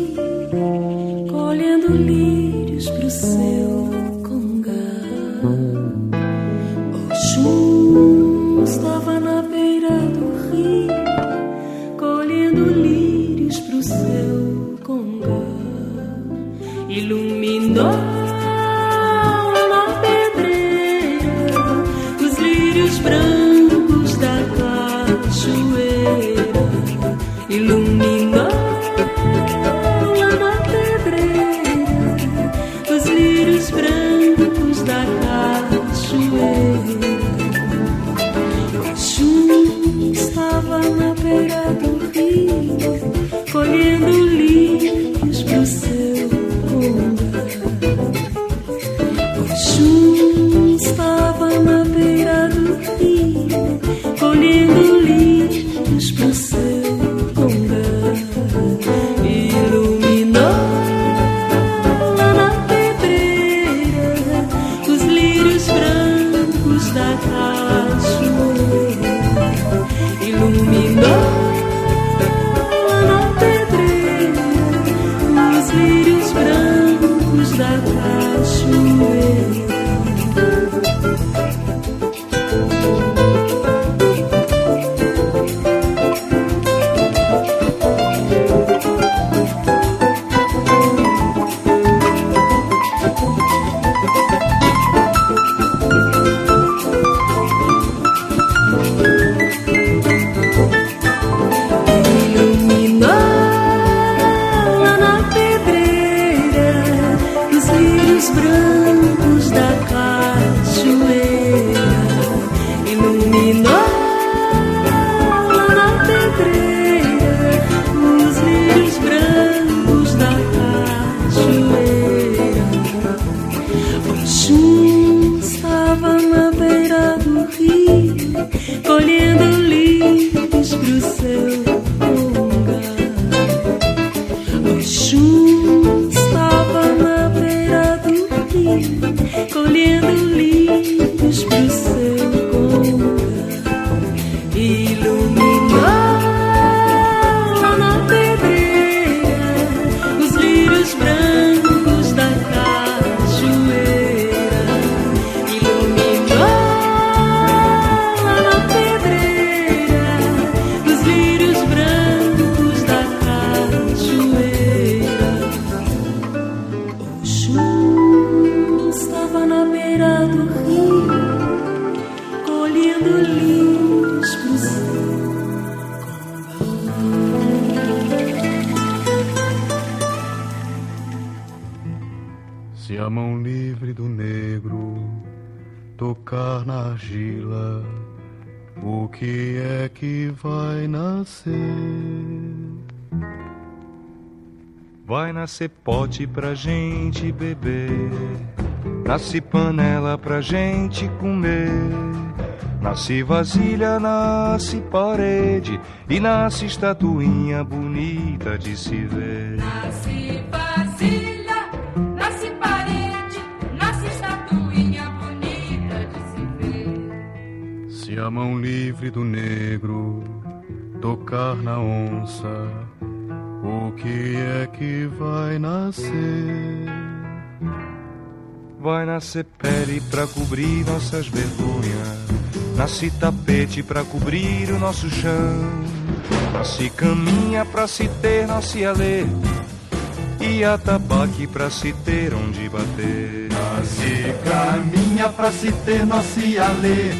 rio, colhendo lírios pro seu congá. Oxum estava na beira do rio, colhendo lírios pro seu congá. Iluminou na pedreira os lírios brancos da cachoeira. Iluminou lá na pedreira os lírios brancos da cachoeira. Oxum estava na beira do rio, colhendo lírios pro seu congá. Oxum estava na beira do rio, colhendo lírios pro seu congá. Iluminou lá na pedreira os lírios brancos da cachoeira. Iluminou lá na pedreira os lírios brancos da cachoeira. Se a mão livre do negro tocar na argila, o que é que vai nascer? Vai nascer pote pra gente beber, nasce panela pra gente comer, nasce vasilha, nasce parede e nasce estatuinha bonita de se ver. Nasce vasilha, nasce parede, nasce estatuinha bonita de se ver. Se a mão livre do negro tocar na onça, o que é que vai nascer? Vai nascer pele pra cobrir nossas vergonhas, nasce tapete pra cobrir o nosso chão, nasce caminha pra se ter, nasce a ler, e atabaque pra se ter onde bater. Nasce caminha pra se ter, nasce a ler,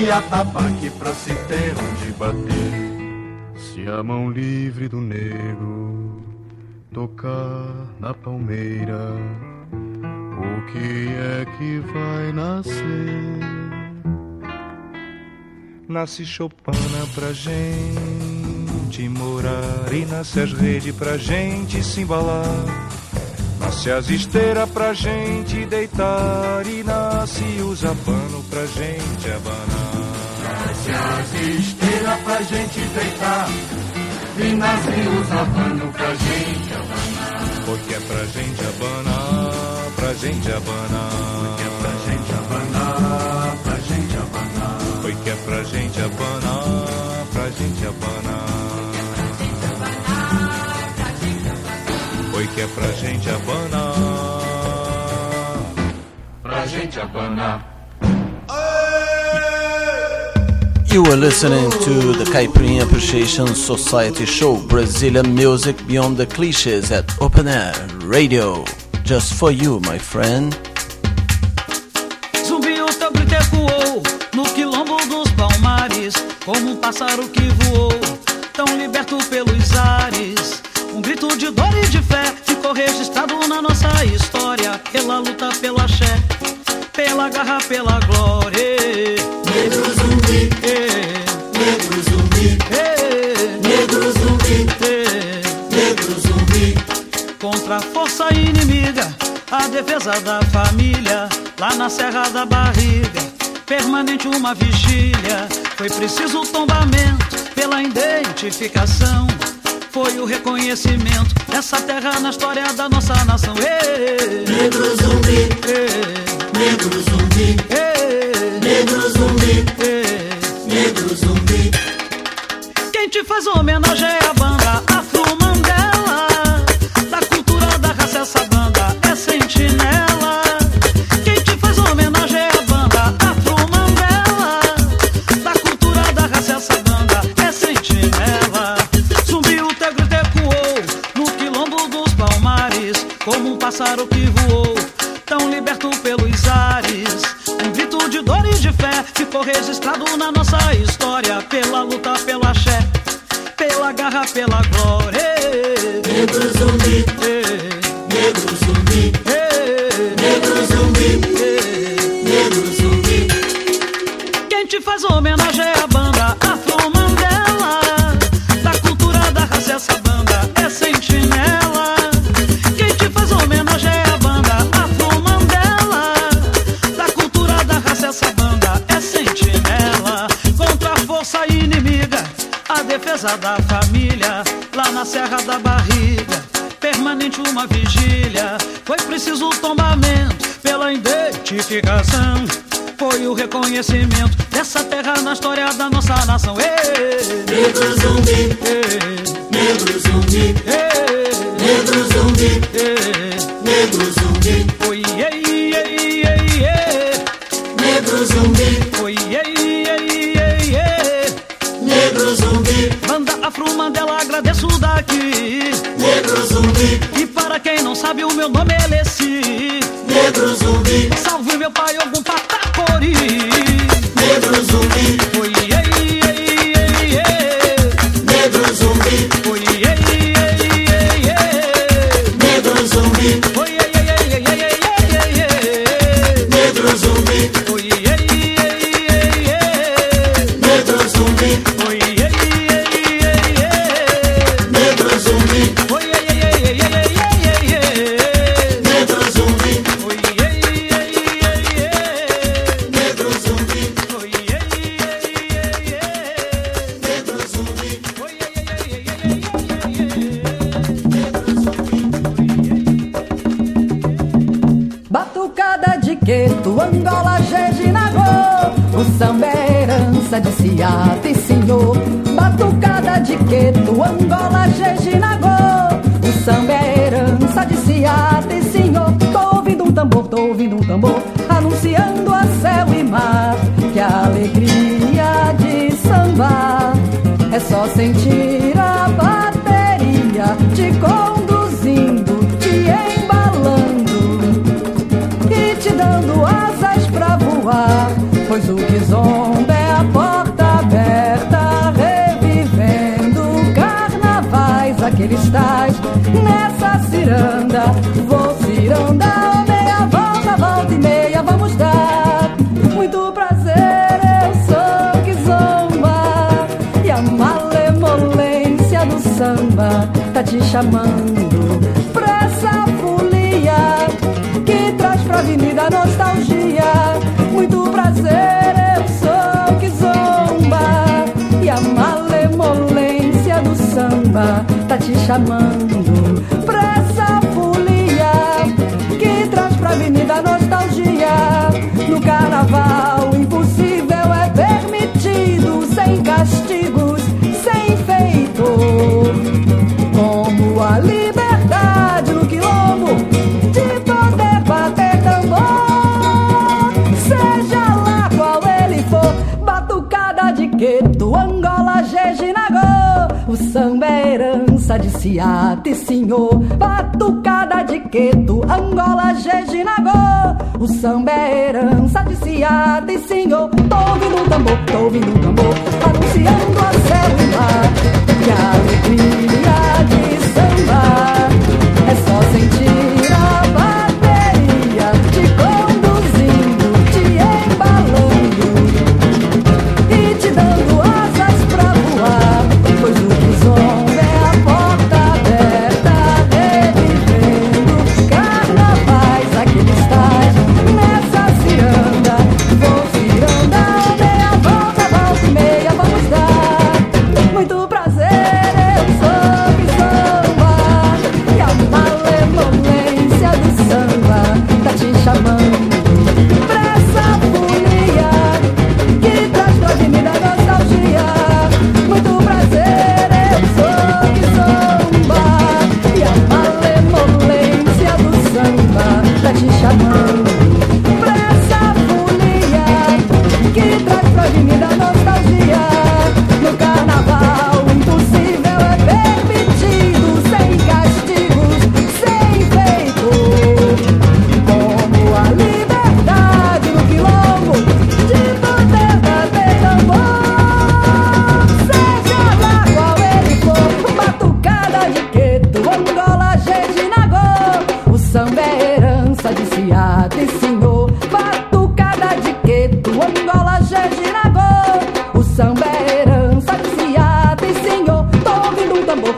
e atabaque pra se ter onde bater. Se a mão livre do negro tocar na palmeira, o que é que vai nascer? Nasce choupana pra gente morar, e nasce as redes pra gente se embalar, nasce as esteiras pra gente deitar, e nasce os abano pra gente abanar. Nasce as esteiras pra gente deitar, e nasce os abano pra gente abanar. Porque é pra gente abanar, pra gente abanar. Porque é pra gente abanar, pra gente abanar. Porque é pra gente abanar, pra gente abanar. foi que é pra gente abanar. Pra gente abanar. You are listening to the Caipirinha Appreciation Society show, Brazilian music beyond the clichés at Open Air Radio. Just for you, my friend. Zumbi, o teu grito ecoou no quilombo dos Palmares, como um pássaro que voou, tão liberto pelos ares. Um grito de dor e de fé ficou registrado na nossa história, pela luta, pelo axé, pela garra, pela glória. Negro zumbi, negro zumbi, negro zumbi, negro zumbi. Contra a força inimiga, a defesa da família, lá na Serra da Barriga, permanente uma vigília. Foi preciso o tombamento pela identificação, foi o reconhecimento dessa terra na história da nossa nação. Negro zumbi, negro zumbi, negro zumbi, negro zumbi. Quem te faz homenagem é a banda Afro-Mandela, da cultura da raça essa banda é sentinela. Quem te faz homenagem é a banda Afro-Mandela, da cultura da raça essa banda é sentinela. Zumbi, o teu grito ecoou no quilombo dos Palmares, como um pássaro que voou, tão liberto pelos ares. Um grito de dor e de fé ficou registrado na nossa história, pela luta, pela axé, pela garra, pela glória. Negro zumbi, negro zumbi, negro zumbi, negro zumbi. Quem te faz homenagem é a banda Afro-Mandela, da cultura da raça essa banda é sentinela. Quem te faz homenagem é a banda Afro-Mandela, da cultura da raça essa banda é sentinela. Contra a força inimiga, a defesa da família, lá na Serra da Barriga, permanente uma vigília. Foi preciso o tombamento pela identificação, foi o reconhecimento dessa terra na história da nossa nação. Negro zumbi, negro zumbi, negro zumbi, negro zumbi. Oi, ei, ei, ei, ei. Negro zumbi, oi, ei, ei, ei, ei. Negro zumbi. Banda Afro-Mandela, agradeço daqui. Negro zumbi. E para quem não sabe, o meu nome é Leci. Negro zumbi. Salve meu pai, algum patacori. Negro zumbi. Oi, ei, ei, ei, ei. Negro zumbi. Oi, ei, ei, ei, ei. Negro zumbi. Oi, ei, ei, ei, ei, ei, ei. Negro zumbi. Oi, ei, ei, ei, ei. Negro zumbi. Oi, ei, ei, ei, ei. Negro zumbi. Oi, ei, ei, ei, ei, ei. Negro zumbi. Oi, ei, ei, ei, ei. Negro zumbi. Oi, ei, ei, ei, ei. Negro zumbi. Oi, ei, ei, ei, ei. Batucada de Queto, Angola, Jejinagô, o samba é herança de Ciata e senhor. Batucada de Queto, Angola, Jejinagô, o samba é herança de Ciata e senhor. Tô ouvindo um tambor, anunciando a céu e mar, que a alegria de sambar é só sentir a bateria te conduzindo, te embalando e te dando asas pra voar, pois o kizomba é a porta aberta, revivendo carnavais, aqueles tais nessa ciranda. Vou ciranda, oh, meia volta e meia vamos dar. Muito prazer, eu sou kizomba, e a malemolência do samba tá te chamando pra essa folia que traz pra avenida nostalgia. Muito prazer, eu sou kizomba, e a malemolência do samba tá te chamando pra essa folia que traz pra avenida nostalgia. No carnaval impossível é permitido, sem castigos, sem feito, como a liberdade, Ciate, senhor. Batucada de Queto, Angola, Jejinagô. O samba é herança de Ciate, senhor. Tô ouvindo um tambor, anunciando a céu e mar. Que alegria de samba é só sentir a bateria te conduzindo, te embalando e te dando asas pra voar. Pois o Kizomba é a porta aberta, revivendo carnavais, aqueles tais nessa ciranda. Vou ciranda, meia volta e meia vamos dar. Muito prazer, eu sou Kizomba, e a malemolência do samba tá te chamando pra essa folia que traz pra avenida nostalgia. Muito prazer, eu sou Kizomba, e a malemolência do samba tá te chamando pra essa folia que traz pra avenida nostalgia. No carnaval impossível é permitido, sem castigos, sem feito, como a liberdade no quilombo de poder bater tambor. Seja lá qual ele for, batucada de Queto, Angola, Jejinagô. O samba é herança de Ciate, senhor. Batucada de Queto, Angola, Jejinagô. O samba é herança de Ciate, senhor. Tô ouvindo um tambor,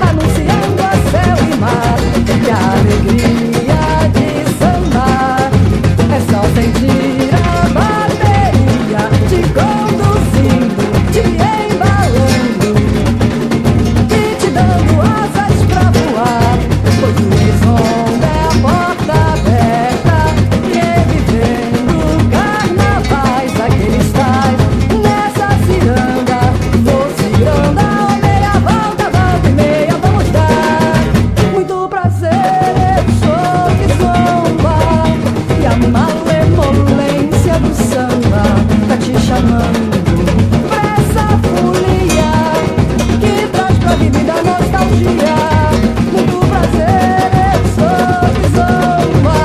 anunciando a céu e mar. Que alegria de samba é só sentir a bateria te conduzindo, te embalando e te dando asas pra voar. Pois o Kizomba é a porta aberta, revivendo carnavais, aqueles tais nessa ciranda. Vou ciranda, meia volta e meia vamos dar. Muito prazer, eu sou Kizomba, e a malemolência do samba tá te chamando pra essa folia que traz pra avenida nostalgia. Muito prazer, eu sou Kizomba,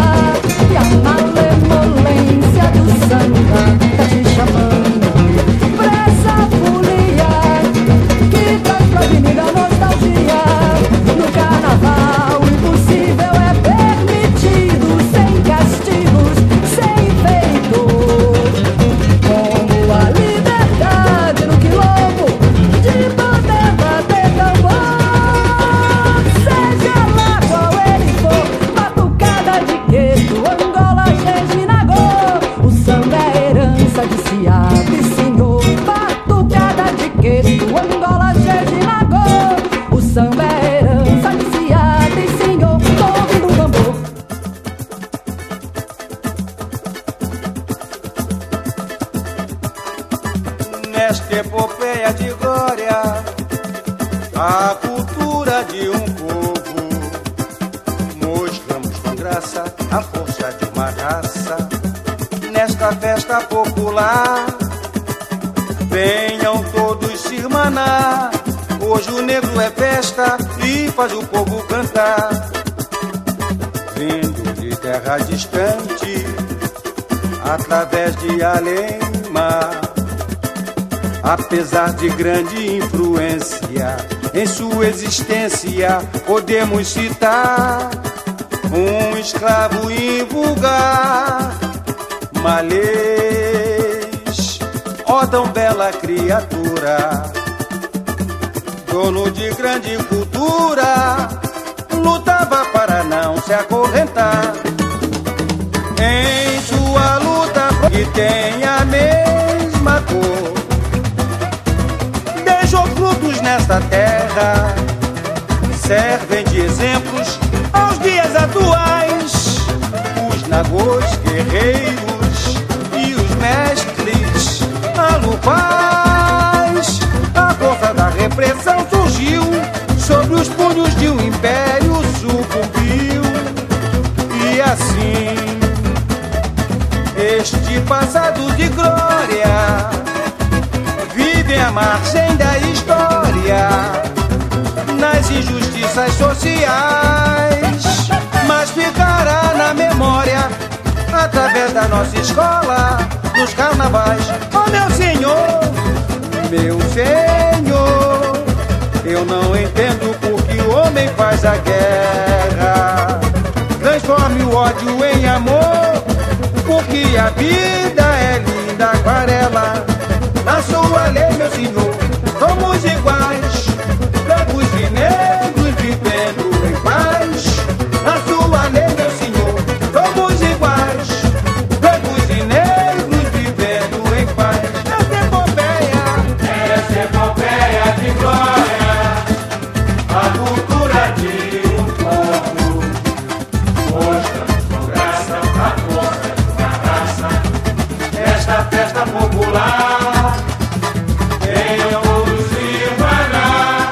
e a malemolência do samba tá te chamando pra essa folia que traz pra avenida nostalgia. No carnaval impossível é permitido, sem castigos, sem feito, como a liberdade no quilombo de poder bater tambor. Seja lá qual ele for, batucada de Queto, Angola, Jejinagô. O samba é herança de Ciate, senhor. Batucada de Queto, Angola, Jejinagô. O samba é herança de Ciate, senhor. Tô ouvindo um tambor. Nesta epopeia de glória, a cultura de um povo, mostramos com graça a força de uma raça. Nesta festa popular, venham todos se irmanar. Hoje o negro é festa e faz o povo cantar. Vindo de terra distante, através de além-mar, apesar de grande influência em sua existência, podemos citar um escravo invulgar, Malês, ó tão bela criatura, dono de grande cultura, lutava para não se acorrentar. Em sua luta que tem a mesma cor, deixou frutos nesta terra, servem de exemplos aos dias atuais. Os nagôs guerreiros e os mestres alupais. A força da repressão surgiu, sobre os punhos de um império sucumbiu. E assim, este passado de glória vive à margem da história, nas injustiças sociais, mas ficará na memória através da nossa escola, nos carnavais. Oh meu senhor, eu não entendo por que o homem faz a guerra. Transforme o ódio em amor, porque a vida é linda aquarela. Na sua lei, meu senhor, somos iguais, brancos e negros vivendo em paz. Na sua lei, meu senhor, somos iguais, brancos e negros vivendo em paz. Essa epopeia de glória, a cultura de um povo, mostrando com graça a força de uma raça. Esta festa popular tem todos se irmanar.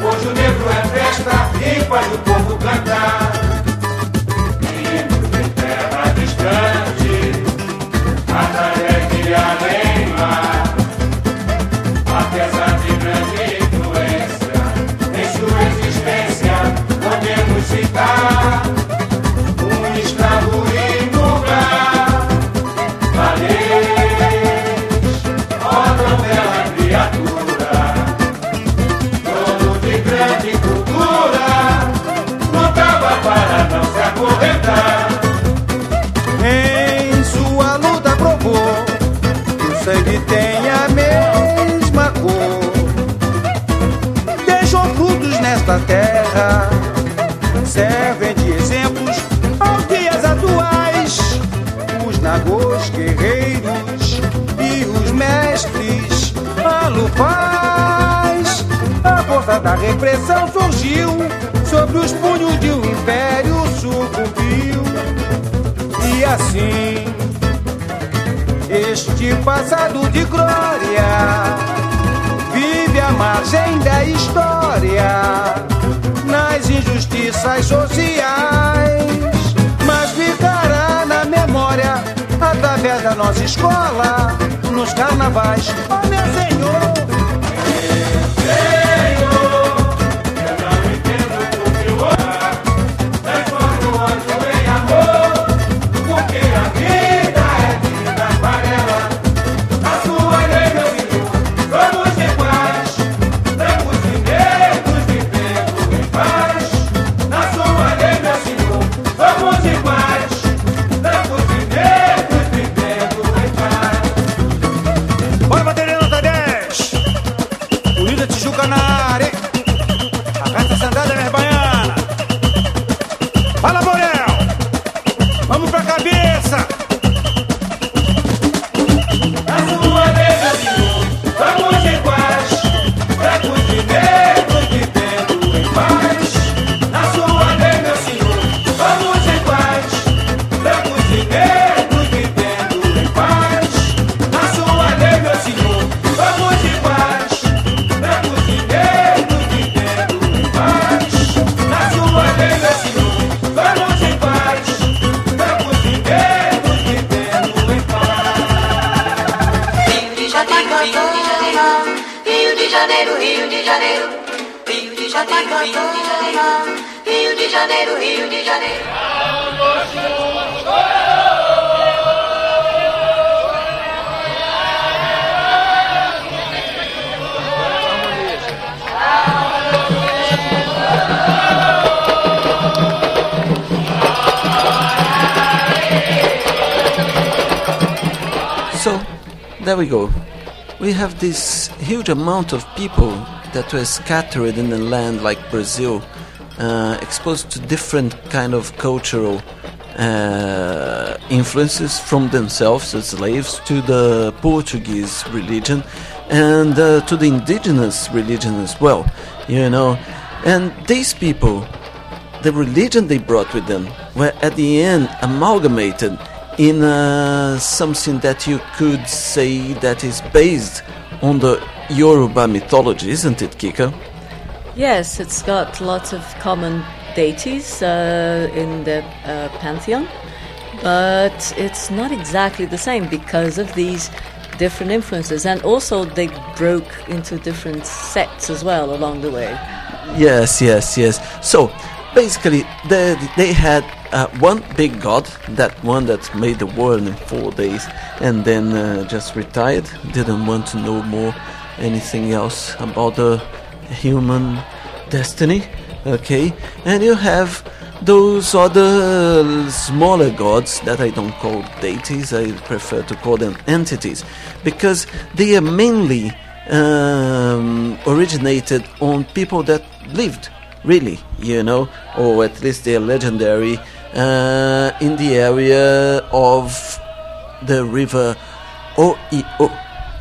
Hoje o negro é festa e faz o povo cantar. Indo de terra distante, através de além mar, apesar de grande influência em sua existência, podemos citar um escravo imugar. Valês, ó tão bela criatura, dono de grande cultura, lutava para não se acorrentar. Em sua luta provou que o sangue tem a mesma cor. Deixou frutos nesta terra, servem de exemplos aos dias atuais. Os nagôs guerreiros e os mestres alufais. A força da repressão surgiu, sobre os punhos de um império sucumbiu. E assim, este passado de glória vive à margem da história, nas injustiças sociais, mas ficará na memória através da nossa escola, nos carnavais. Oh meu senhor, So, there we go. We have this huge amount of people that were scattered in a land like Brazil, exposed to different kind of cultural influences from themselves as slaves to the Portuguese religion and to the indigenous religion as well, you know. And these people, the religion they brought with them, were at the end amalgamated in something that you could say that is based on the Yoruba mythology, isn't it, Kika? Yes, it's got lots of common deities in the pantheon, but it's not exactly the same because of these different influences, and also they broke into different sects as well along the way. Yes. So basically, they had one big god, that one that made the world in 4 days, and then just retired. Didn't want to know more anything else about the human destiny. Okay, and you have those other smaller gods that I don't call deities. I prefer to call them entities, because they are mainly originated on people that lived, really, or at least they are legendary in the area of the river Oio,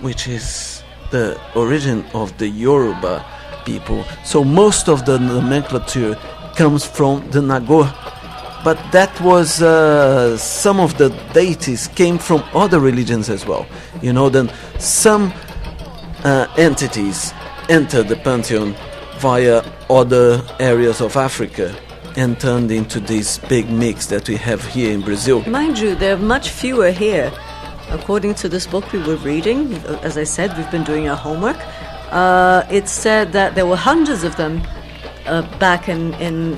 which is the origin of the Yoruba people. So most of the nomenclature comes from the Nagor, but that was some of the deities came from other religions as well. Then some entities entered the pantheon via other areas of Africa and turned into this big mix that we have here in Brazil. Mind you, there are much fewer here. According to this book we were reading, as I said, we've been doing our homework. It said that there were hundreds of them back in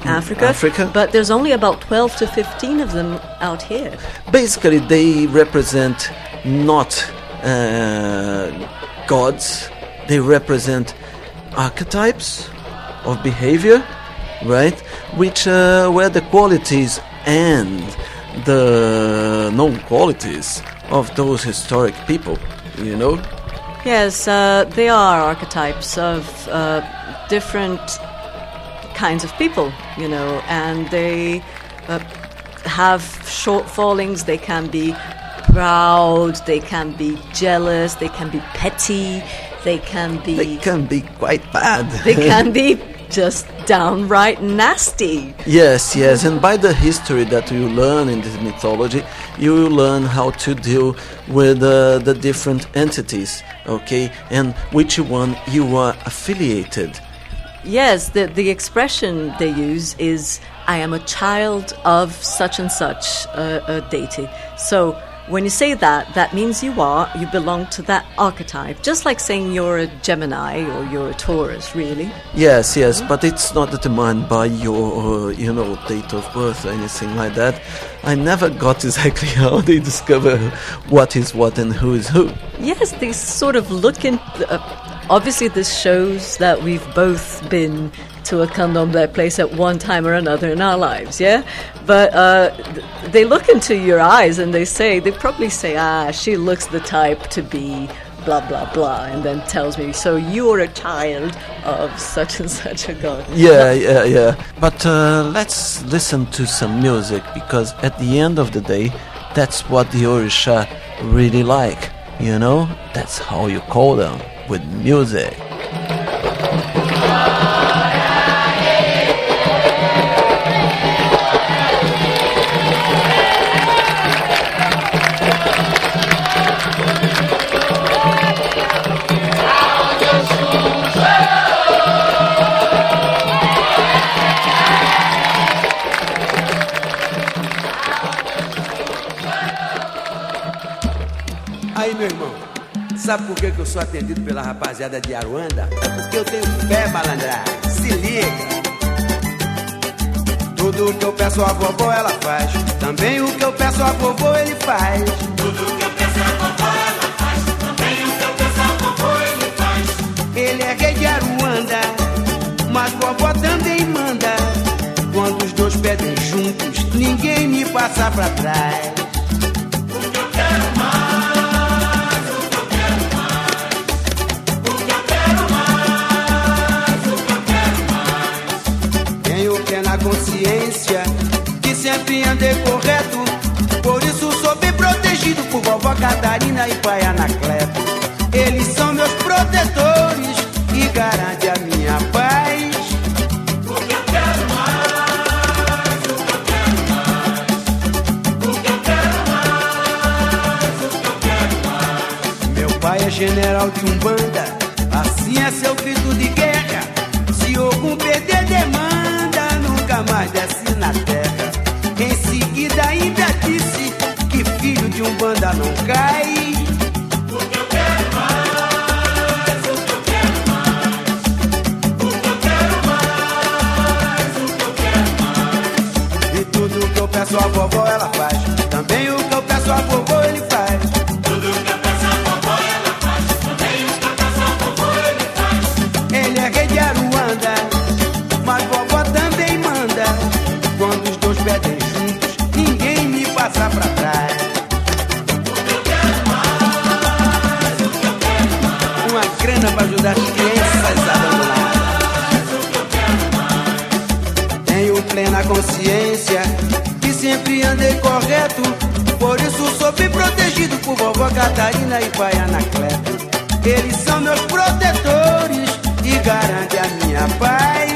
Africa, but there's only about 12 to 15 of them out here. Basically, they represent not gods, they represent archetypes of behavior, right? Which were the qualities and the known qualities of those historic people, Yes, they are archetypes of different kinds of people, and they have shortfallings. They can be proud, they can be jealous, they can be petty, they can be quite bad. They can be just downright nasty. Yes, and by the history that you learn in this mythology, you learn how to deal with the different entities, okay, and which one you are affiliated. Yes, the expression they use is, I am a child of such and such a deity. So when you say that, that means you belong to that archetype. Just like saying you're a Gemini or you're a Taurus, really. Yes, but it's not determined by your, date of birth or anything like that. I never got exactly how they discover what is what and who is who. Yes, they sort of look in... obviously, this shows that we've both been to a candomblé place at one time or another in our lives, yeah? But they look into your eyes and they probably say, she looks the type to be blah, blah, blah, and then tells me, so you're a child of such and such a god. Yeah. But let's listen to some music, because at the end of the day, that's what the Orisha really like, That's how you call them, with music. Aí, meu irmão, sabe por que eu sou atendido pela rapaziada de Aruanda? É porque eu tenho fé, malandragem. Se liga. Tudo que eu peço a vovó, ela faz. Também o que eu peço a vovô, ele faz. Tudo que eu peço a vovó, ela faz. Também o que eu peço a vovô, ele faz. Ele é rei de Aruanda, mas vovó também manda. Quando os dois pedem juntos, ninguém me passa pra trás. O que eu quero mais. Consciência que sempre andei correto, por isso sou bem protegido por vovó Catarina e pai Anacleto. Eles são meus protetores e garantem a minha paz. O que eu quero mais, o que eu quero mais, o que eu quero mais, o que eu quero mais. Meu pai é general de Umbanda, assim é seu grito de guerra. Se algum perder demanda, mais desce na terra. Em seguida ainda disse que filho de Umbanda não cai. O que eu quero mais, o que eu quero mais, o que eu quero mais, peço a vovó ela faz. Também o que eu peço a vovó ele faz. Tudo que eu peço a vovó ela faz. Também o que eu peço a vovó ele faz. Ele é rei de Aruanda, mas vovó também manda. Quando os dois pedem juntos, ninguém me passa pra trás. Uma grana pra ajudar as crianças abandonadas. Tenho plena consciência que sempre andei correto. Por isso sou bem protegido por vovó Catarina e pai Anacleto. Eles são meus protetores e garantem a minha paz.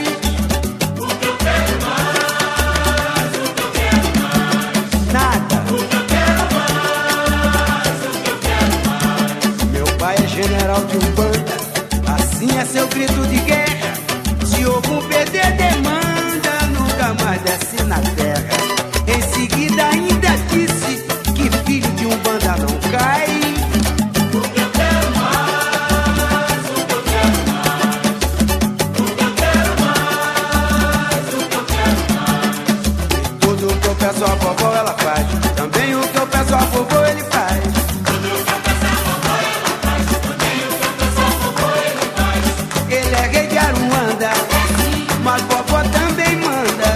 O que eu quero mais, o que eu quero mais. Nada. O que eu quero mais, o que eu quero mais. Meu pai é general de Umbanda, assim é seu grito de guerra. Se algum perder demanda, nunca mais desce na terra. Em seguida ainda disse que filho de Umbanda não cai. O que eu quero mais, o que eu quero mais. O que eu quero mais, o que eu quero mais. E tudo o que eu peço a vovó ela faz. Também o que eu peço a vovó ele faz. Tudo o que eu peço a vovó ela faz. Também o que eu peço a vovó ele faz. Ele é rei de Aruanda, mas vovó também manda.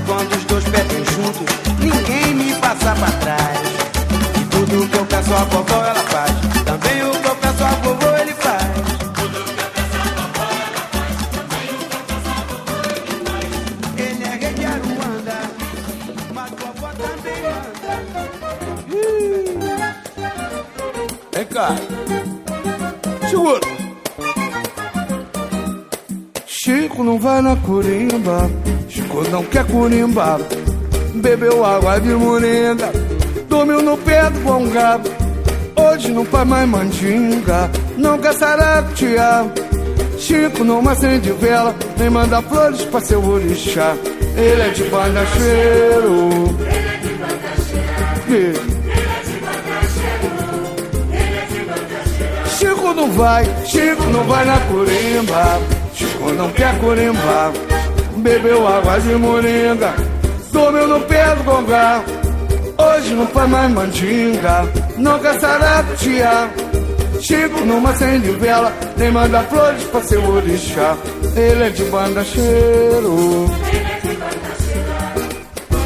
Quando os dois pedem juntos, ninguém me passa pra trás. E tudo o que eu peço a vovó ela faz. Também o que eu peço a vovó ele faz. Tudo o que eu peço a vovó ela faz. Também o que eu peço a vovó ele faz. Ele é rei de Aruanda, mas vovó também manda. Vem cá. Segura. Chico não vai na corimba, Chico não quer corimba. Bebeu água de moringa, dormiu no pé do bongá. Hoje não faz mais mandinga, não quer saratear. Chico não acende vela, nem manda flores pra seu orixá. Ele é de bandacheiro. Chico não vai na corimba, Chico não quer corimba. Bebeu água de moringa, dormiu no pé do gongá. Hoje não faz mais mandinga, não quer saratear. Chico não acende vela, nem manda flores pra seu orixá. Ele é de bandacheiro.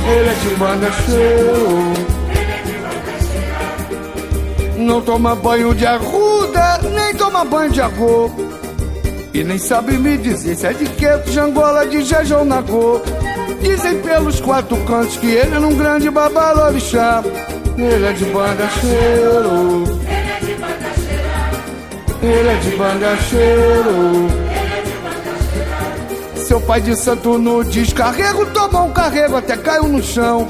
Ele é de bandacheiro. Não toma banho de arruda, nem toma banho de agô. E nem sabe me dizer se é de Queto, de Angola, de Jejão, Nagô. Dizem pelos quatro cantos que ele é um grande babalorixá. Ele é de bandacheiro. Ele é de bandacheiro. Seu pai de santo no descarrego tomou um carrego até caiu no chão.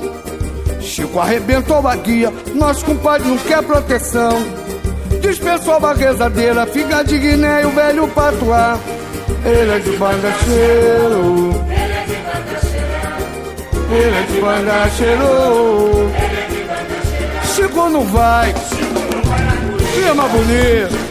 Chico arrebentou a guia, nosso compadre não quer proteção. Dispensou a rezadeira, figa de Guiné e o velho patuá. Ele é de bandacheiro. Ele é de bandacheiro. Chico não vai. Firma bonito.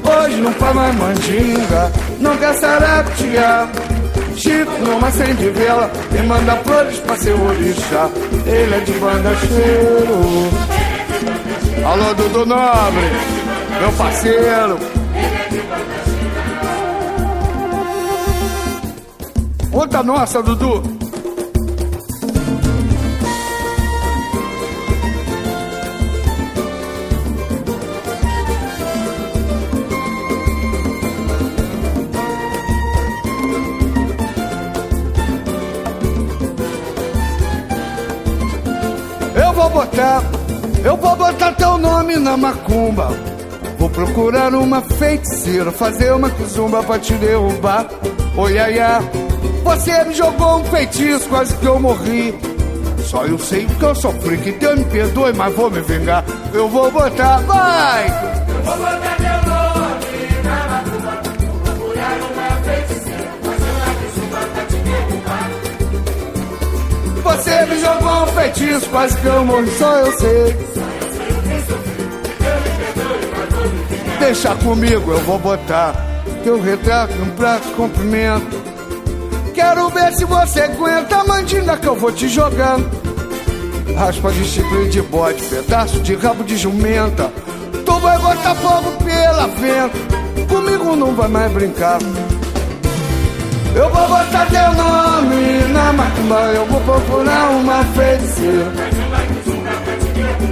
Hoje não faz mais mandinga, não quer saratear. Chico não acende vela, nem manda flores pra seu orixá. Ele é de bandacheiro. Alô, Dudu Nobre, meu parceiro. Conta nossa, Dudu. Eu vou botar teu nome na macumba. Vou procurar uma feiticeira, fazer uma kizumba pra te derrubar. Oi, ai, ai. Você me jogou um feitiço, quase que eu morri. Só eu sei o que eu sofri, que Deus me perdoe, mas vou me vingar. Eu vou botar, vai! Eu vou botar teu nome na macumba. Vou procurar uma feiticeira, fazer uma kizumba pra te derrubar. Você me jogou um feitiço, quase que eu morri, só eu sei. Deixa comigo, eu vou botar. teu retrato num prato de cumprimento. Quero ver se você aguenta a mandinga que eu vou te jogando. Raspa de chifre de bode, pedaço de rabo de jumenta. Tu vai botar fogo pela venta, comigo não vai mais brincar. Eu vou botar teu nome na macumba, eu vou procurar uma feiticeira.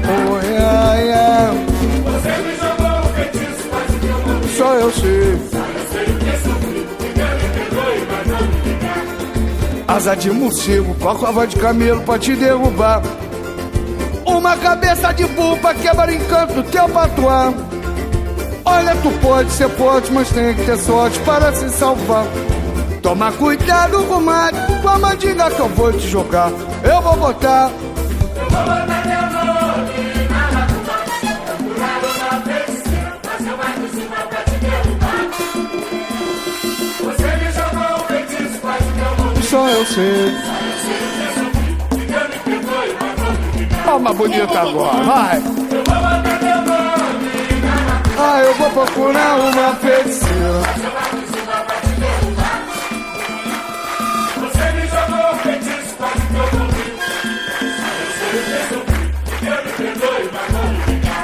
Oh, yeah, yeah. Você me jogou um feitiço, quase que eu morri. Só eu sei. Asa de morcego, com a cova de camelo pra te derrubar. Uma cabeça de burro pra quebrar encanto do teu patuá. Olha, tu pode ser forte, mas tem que ter sorte para se salvar. Toma cuidado, comadre, com a mandinga que eu vou te jogar. Eu vou botar teu nome na macumba, procurar uma feiticeira, mas eu mais por cima pra te derrubar. Você me jogou um feitiço, quase que eu morri. Só eu sei. Calma bonita agora, vai. Eu vou botar teu nome na macumba. Ah, eu vou procurar uma feiticeira. Você me jogou um feitiço, quase que eu morri. Eu me perdoe, mas não me ficar.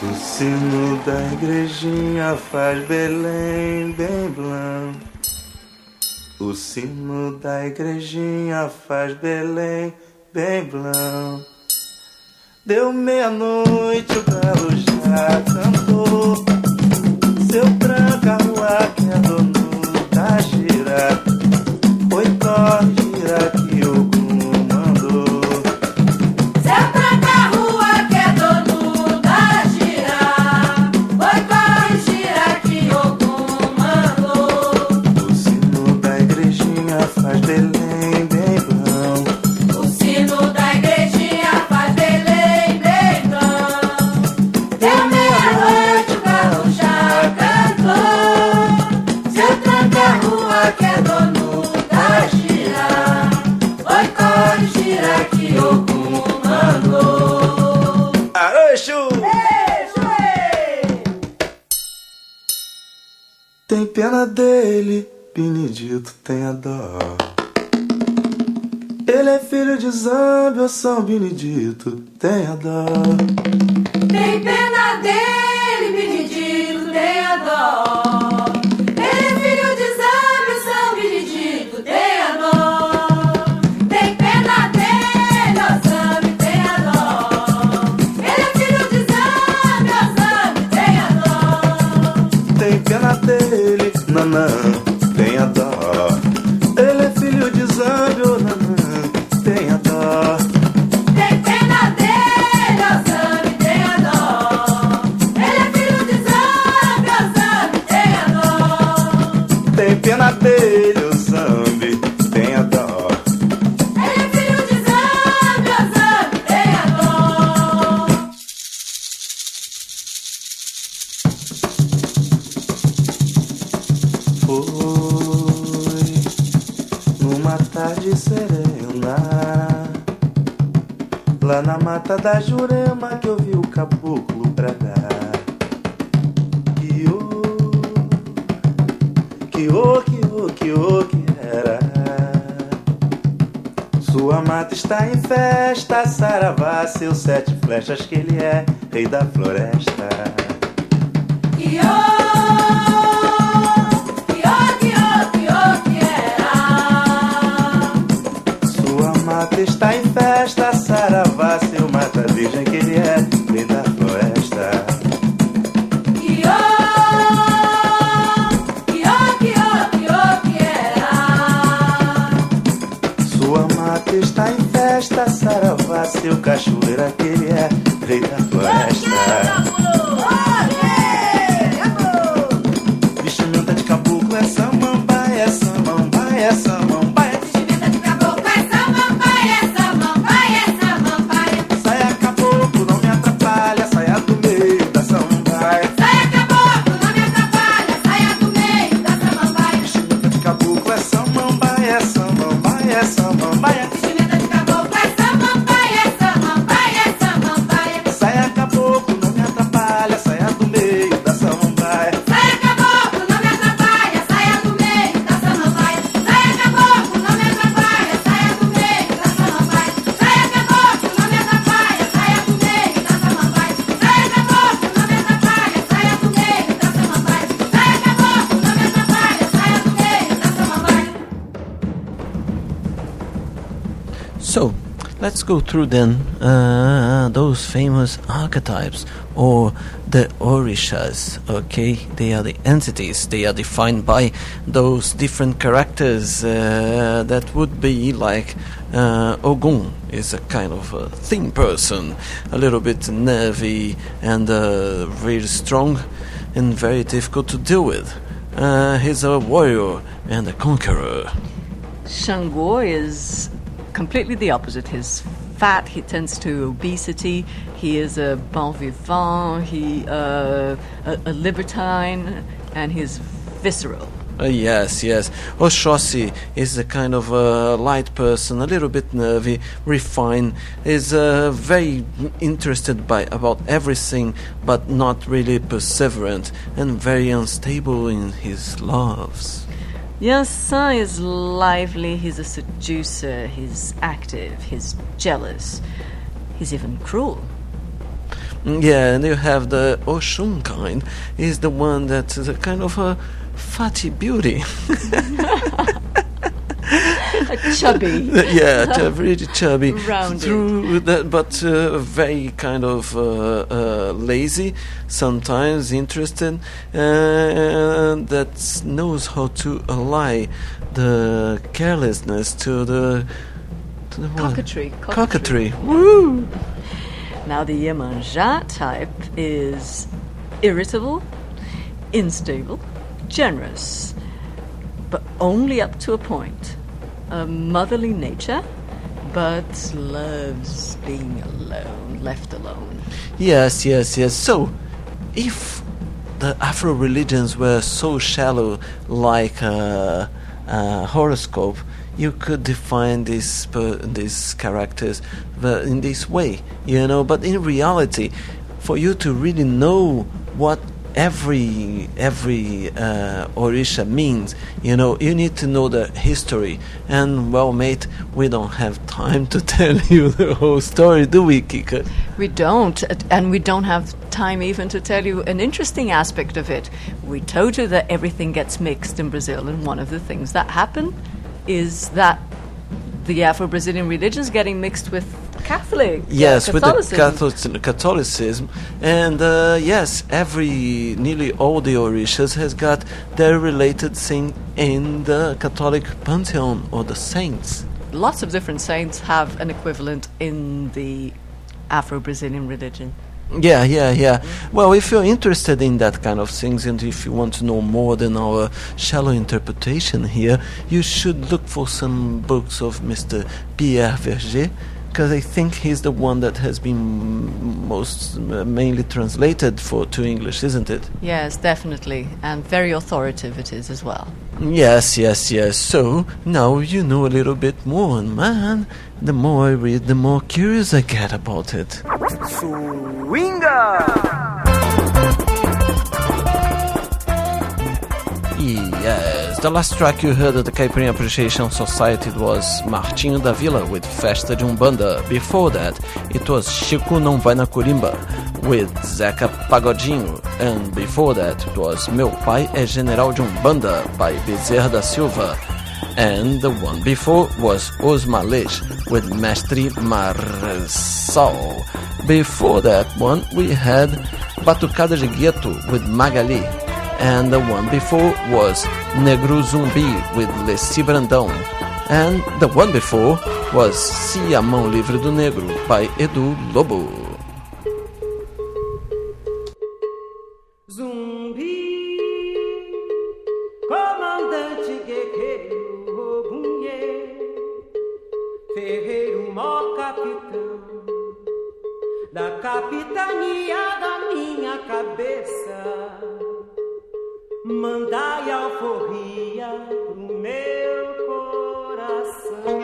O sino da igrejinha faz Belém bem blanco. O sino da igrejinha faz Belém bem blanco. Deu meia-noite, o galo já cantou. Seu tranca rua que é dono da gira. Oi, corre, gira que o mandou. Seu tranca rua que é dono da gira. Oi, corre, gira que o mandou. O sino da igrejinha faz Belém bem blanco. O sino da igrejinha faz Belém bem blanco. Deu meia-noite, o galo já cantou. Seu tranca rua que é dono da gira. Oi, corre, gira que o mandou. Aroxo! Tem pena dele, Benedito tenha dó. Ele é filho de Zambia, São Benedito tenha dó. Tem pena dele, Benedito, tenha dó. Ele é filho de Zambia, São Benedito, tenha dó. Tem pena dele, ó Zambia, tenha dó. Ele é filho de Zambia, ó Zambia, tenha dó. Tem pena dele, Nanã tenha dó. Ele é filho de Zambia, ô Nanã tenha dó. Tem pena dele, ó Zambia, tenha dó. Ele é filho de Zambia, ó Zambia, tenha dó. Tem pena dele, ô Zambia tenha dó. Ele é filho de Zambia, ó Zambia, tenha dó. Foi numa tarde serena, lá na mata da Jurema, que eu vi o caboclo bradar. Que era. Sua mata está em festa, saravá, seus 7 flechas, que ele é rei da floresta. Que era. Sua mata está em festa, saravá, seu mata virgem, que ele é rei da floresta. Que era. Sua mata está em festa, saravá, seu cachoeira, que ele é rei da floresta. Vestimenta de caboclo é samambaia, samambaia, samambaia. Vestimenta de caboclo é samambaia, samambaia, samambaia. Saia caboclo, não me let's go through then those famous archetypes or the orishas. Okay, they are the entities. They are defined by those different characters that would be like Ogun is a kind of a thin person, a little bit nervy and very strong and very difficult to deal with. He's a warrior and a conqueror. Shango is completely the opposite. He's fat, he tends to obesity, he is a bon vivant, he a libertine, and he's visceral. Yes. Oshosi is a kind of a light person, a little bit nervy, refined, is very interested about everything, but not really perseverant, and very unstable in his loves. Yansan is lively, he's a seducer, he's active, he's jealous, he's even cruel. Yeah, and you have the Oshun kind, is the one that is a kind of a fatty beauty. Chubby. Yeah, really chubby. Rounded. Through that, but very kind of lazy, sometimes interested, that knows how to ally the carelessness to the what? Coquetry. Woo! Now the Yemanja type is irritable, unstable, generous, but only up to a point. A motherly nature, but loves being alone, left alone. Yes. So, if the Afro religions were so shallow, like a horoscope, you could define these characters in this way, But in reality, for you to really know what every Orisha means, you need to know the history. And well, mate, we don't have time to tell you the whole story, do we, Kika? We don't, and we don't have time even to tell you an interesting aspect of it. We told you that everything gets mixed in Brazil, and one of the things that happen is that the Afro-Brazilian religions getting mixed with Catholic, yes, Catholicism. With the Catholicism, and nearly all the Orishas has got their related thing in the Catholic pantheon or the saints. Lots of different saints have an equivalent in the Afro-Brazilian religion. Yeah. Well, if you're interested in that kind of things, and if you want to know more than our shallow interpretation here, you should look for some books of Mr. Pierre Verger, because I think he's the one that has been most mainly translated to English, isn't it? Yes, definitely, and very authoritative it is as well. Yes. So, now you know a little bit more, and man, the more I read, the more curious I get about it. Swinga! Yes, the last track you heard at the Caipirinha Appreciation Society was Martinho da Vila with Festa de Umbanda. Before that, it was Chico Não Vai na Corimba with Zeca Pagodinho. And before that, it was Meu Pai é General de Umbanda by Bezerra da Silva. And the one before was Os Malês with Mestre Marçal. Before that one, we had Batucada de Gueto with Magali. And the one before was Negro Zumbi with Leci Brandão. And the one before was Se a Mão Livre do Negro by Edu Lobo. Zumbi, comandante guerreiro, Ogunhê, ferreiro mó capitão, da capitania da minha cabeça. Mandai alforria pro meu coração.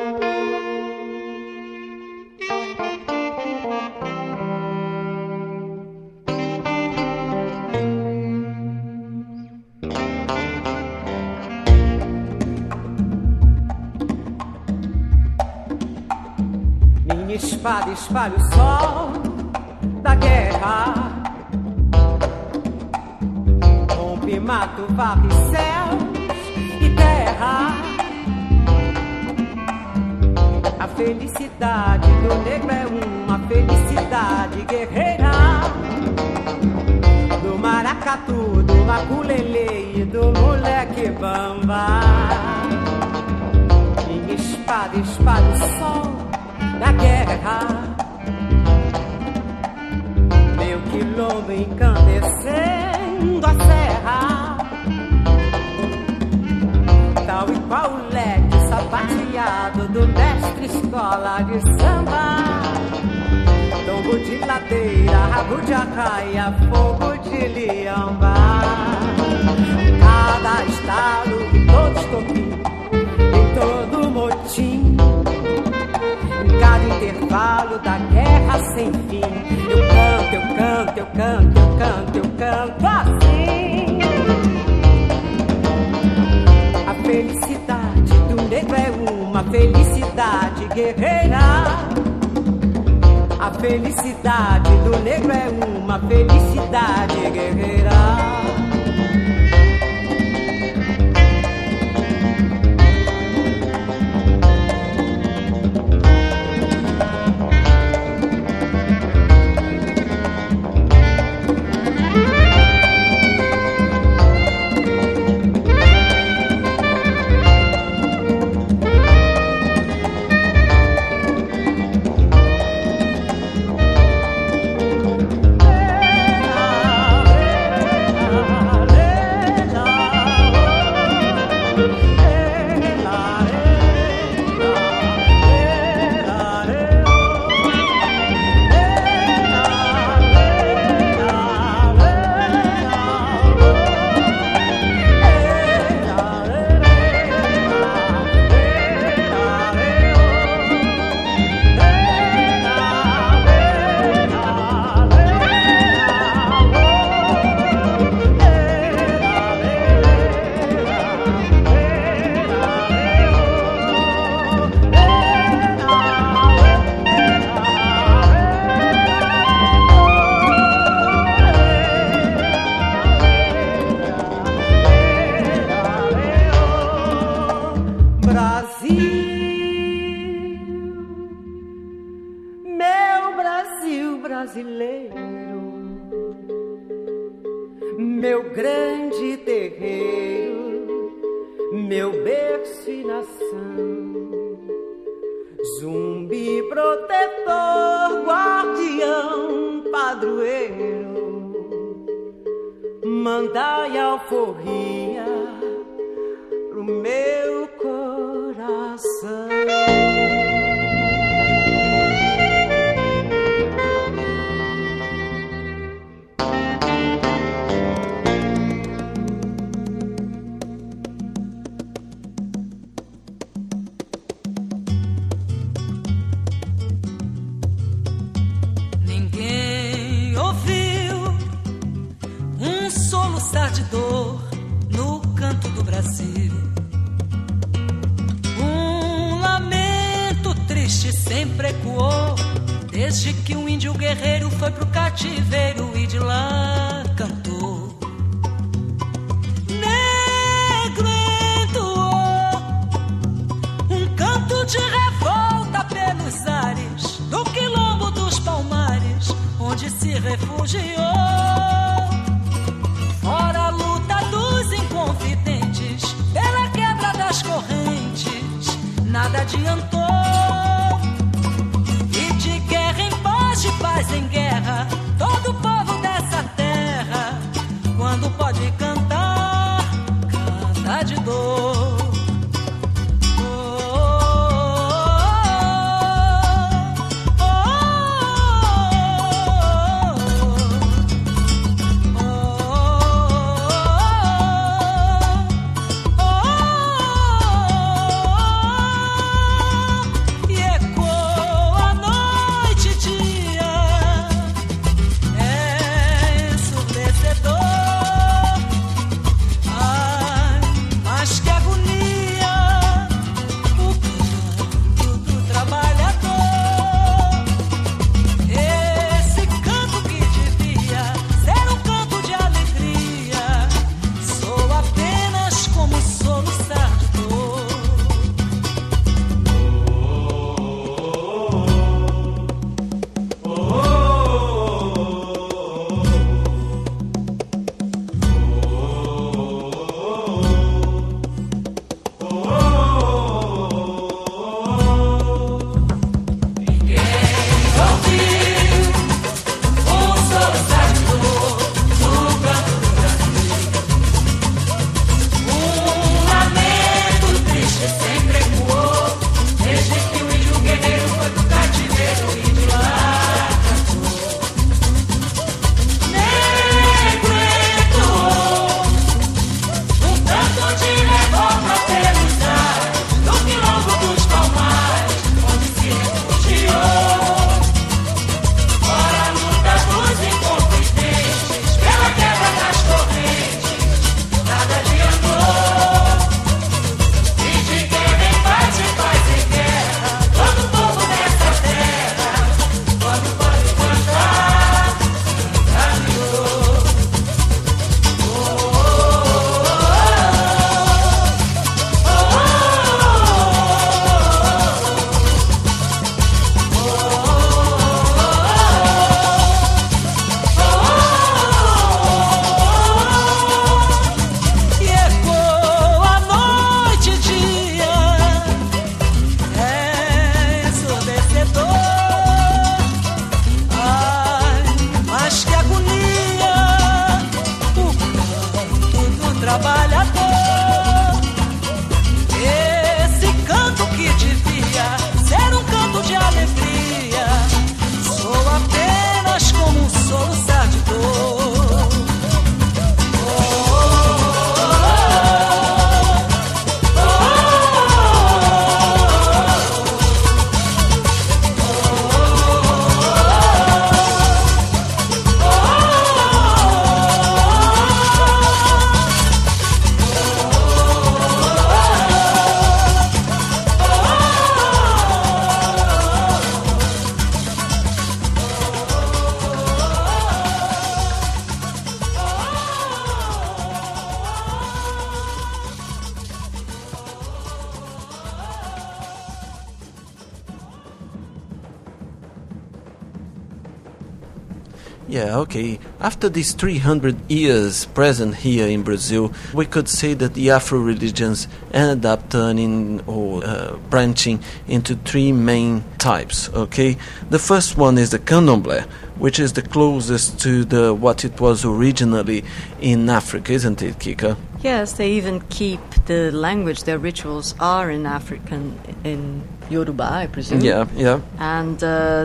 Minha espada espalha o sol da guerra. Mato, varre céus e terra. A felicidade do negro é uma felicidade guerreira. Do maracatu, do maculelê e do moleque bamba. Minha espada espalha o sol da guerra. Meu quilombo incandescendo a serra. Tal e qual o leque sapateado do mestre escola de samba. Tombo de ladeira, rabo de arraia, fogo de liamba. Cada estalo, em todo estopim, em todo motim, em cada intervalo da guerra sem fim. Eu canto, eu canto, eu canto, eu canto, eu canto assim. A felicidade do negro é uma felicidade guerreira. A felicidade do negro é uma felicidade guerreira. Meu grande terreiro, meu berço e nação, zumbi protetor, guardião, padroeiro, mandai alforria pro meu coração. De dor no canto do Brasil, um lamento triste sempre ecoou desde que um índio guerreiro foi pro cativeiro e de lá cantou. Negro entoou um canto de revolta pelos ares do quilombo dos Palmares, onde se refugiou. Fora a luta dos inconfidentes, pela quebra das correntes, nada adiantou. E de guerra em paz, de paz em guerra, todo o povo dessa terra, quando pode cantar, canta de dor. Yeah, okay. After these 300 years present here in Brazil, we could say that the Afro religions ended up turning or branching into three main types, okay? The first one is the candomblé, which is the closest to what it was originally in Africa, isn't it, Kika? Yes, they even keep the language. Their rituals are in African, in Yoruba, I presume. Yeah. And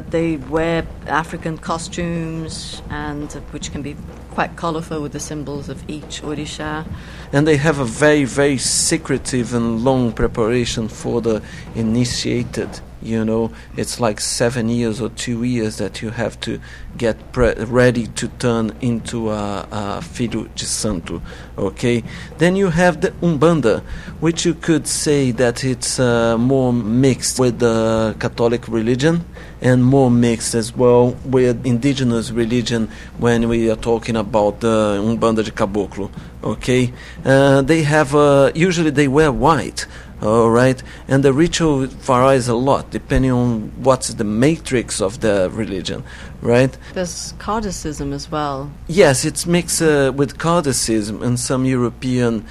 they wear African costumes, and which can be quite colorful with the symbols of each Orisha. And they have a very, very secretive and long preparation for the initiated. You know, it's like 7 years or 2 years that you have to get ready to turn into a filho de santo, okay? Then you have the Umbanda, which you could say that it's more mixed with the Catholic religion and more mixed as well with indigenous religion when we are talking about the Umbanda de Caboclo, okay? They have, usually they wear white. All right, and the ritual varies a lot depending on what's the matrix of the religion, right? There's Cardicism as well. Yes, it's mixed with Cardicism and some European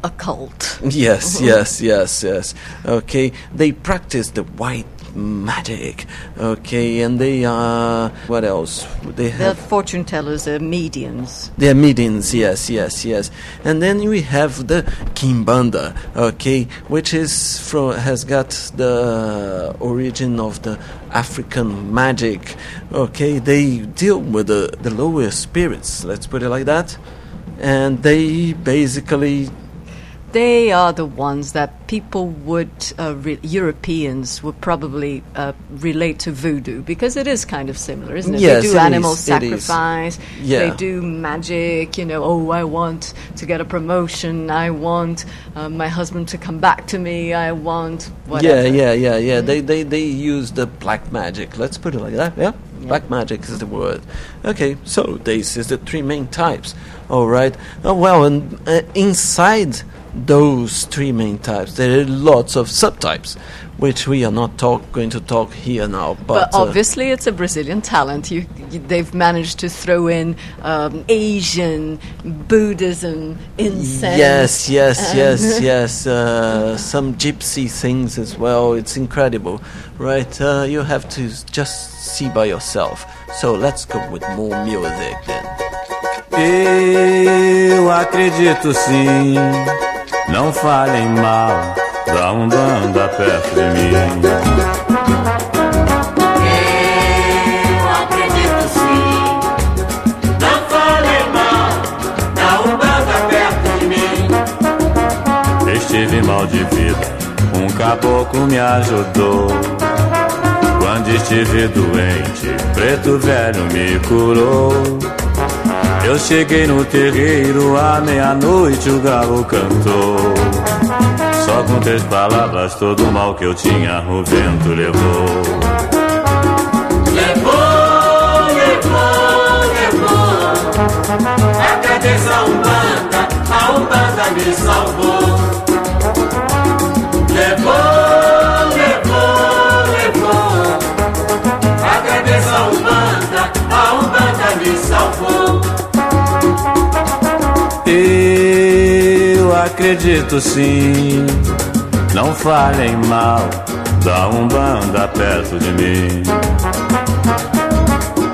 occult. Yes. Okay, they practice the white magic, okay, and they are what else? They have the fortune tellers, mediums. They're mediums, yes. And then we have the Kimbanda, okay, which has got the origin of the African magic, okay. They deal with the lower spirits, let's put it like that, and they basically. They are the ones that people would, Europeans would probably relate to voodoo, because it is kind of similar, isn't it? Yes, they do animal sacrifice, yeah. They do magic, I want to get a promotion, I want my husband to come back to me, I want whatever. Yeah. They use the black magic, let's put it like that, yeah? Black magic is the word. Okay, so this is the three main types, all right? And inside those three main types, there are lots of subtypes, which we are not going to talk here now. But obviously, it's a Brazilian talent. They've managed to throw in Asian, Buddhism, incense. Yes. Some gypsy things as well. It's incredible, right? You have to just see by yourself. So let's go with more music then. Eu acredito sim. Não falem mal da Umbanda perto de mim. Eu acredito sim. Não falem mal da Umbanda perto de mim. Estive mal de vida, caboclo me ajudou. Quando estive doente, preto velho me curou. Eu cheguei no terreiro, à meia-noite o galo cantou. Só com 3 palavras todo o mal que eu tinha o vento levou. Levou, levou, levou. Agradeço a Umbanda me salvou. Levou, levou, levou. Agradeço a Umbanda me salvou. Eu acredito sim, não falem mal da Umbanda perto de mim.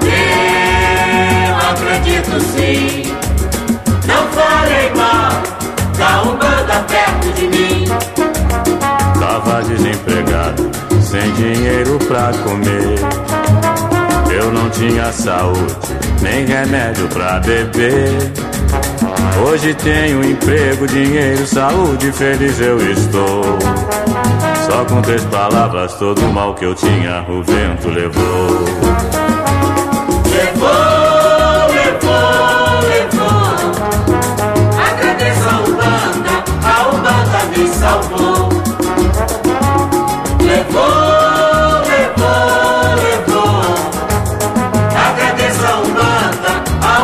Eu acredito sim, não falem mal da Umbanda perto de mim. Tava desempregado, sem dinheiro pra comer. Eu não tinha saúde, nem remédio pra beber. Hoje tenho emprego, dinheiro, saúde, feliz eu estou. Só com 3 palavras todo o mal que eu tinha o vento levou. Levou, levou, levou. Agradeço a Umbanda me salvou. Levou, levou, levou. Agradeço a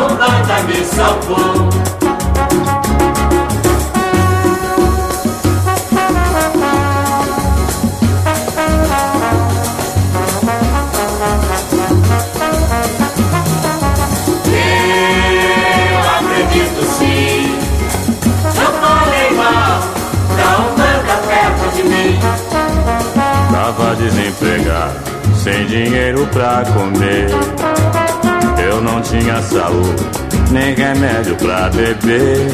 Umbanda me salvou. Tava desempregado, sem dinheiro pra comer. Eu não tinha saúde, nem remédio pra beber.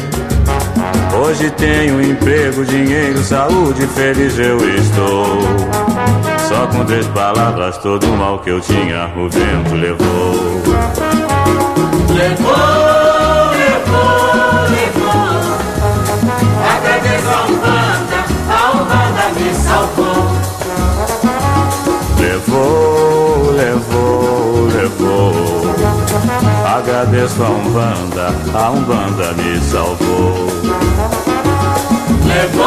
Hoje tenho emprego, dinheiro, saúde, feliz eu estou. Só com 3 palavras todo o mal que eu tinha o vento levou. Levou, levou, levou. Agradeço a Umbanda me salvou. Levou, levou, levou. Agradeço a Umbanda me salvou. Levou,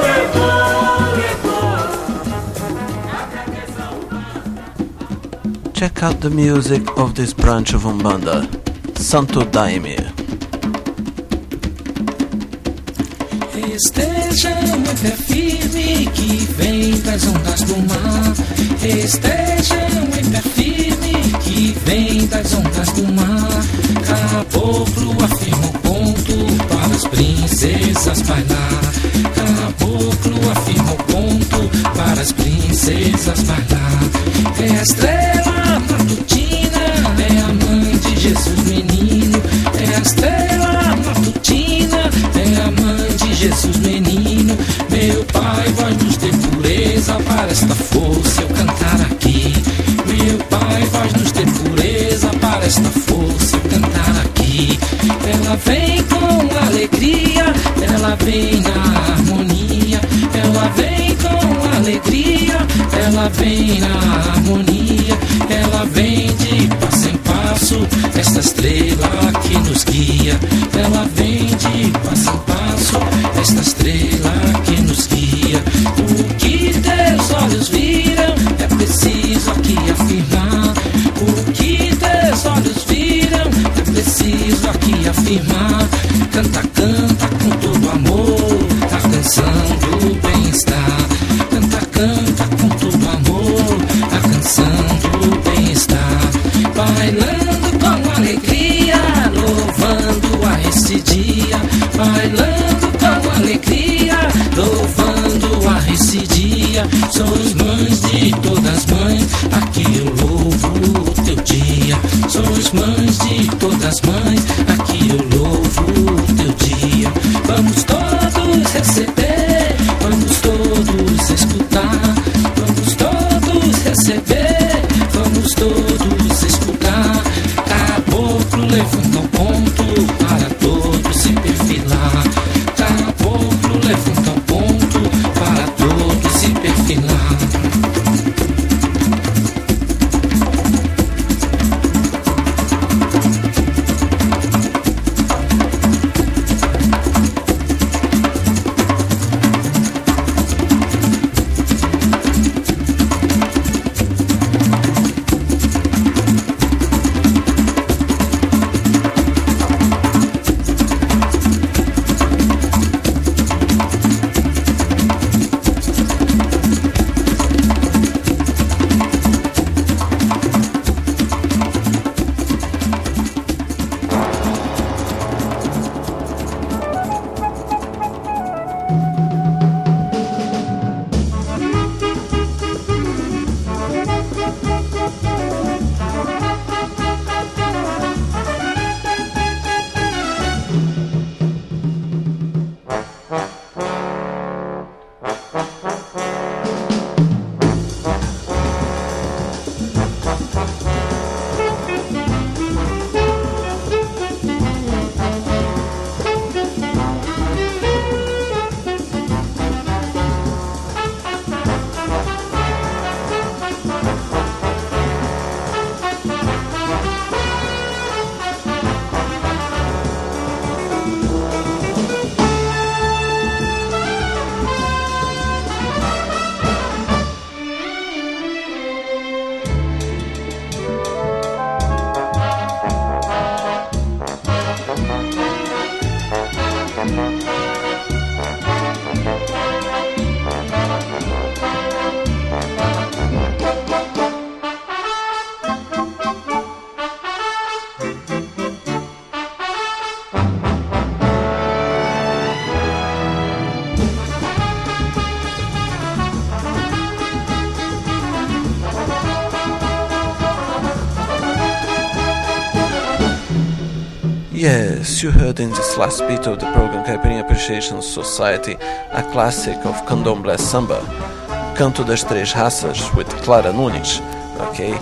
levou, levou. Agradeço a Umbanda. Check out the music of this branch of Umbanda, Santo Daime. Esteja muito firme que vem das ondas do mar. Esteja muito firme que vem das ondas do mar. Caboclo afirma o ponto para as princesas bailar. Caboclo afirma o ponto para as princesas bailar. É a estrela matutina, é a mãe de Jesus menino. É a estrela matutina, é a mãe de Jesus menino. Meu Pai, voz-nos dê pureza para esta força eu cantar aqui. Meu Pai, voz-nos dê pureza para esta força eu cantar aqui. Ela vem com alegria, ela vem na harmonia. Ela vem com alegria, ela vem na harmonia. Ela vem de passo em passo, esta estrela que nos guia. Ela vem de passo em passo, esta estrela que nos guia. O que teus olhos viram é preciso aqui afirmar. O que teus olhos viram é preciso aqui afirmar. Canta, canta com todo amor a canção do bem-estar. Canta, canta com todo amor a canção do bem-estar. Bailando com alegria, louvando a esse dia. Bailando com alegria, louvando a esse dia. Sois mães de todas mães, aqui eu louvo o teu dia. Sois mães de todas mães, aqui eu louvo o teu dia. Vamos todos receber, vamos todos escutar. Vamos todos receber, vamos todos escutar. Caboclo levanta o ponto para todos se perfilar. Caboclo levanta o ponto para todos se perfilar. Yes, you heard in this last bit of the program Caipirinha Appreciation Society a classic of Candomblé Samba, Canto das Três Raças with Clara Nunes. Okay,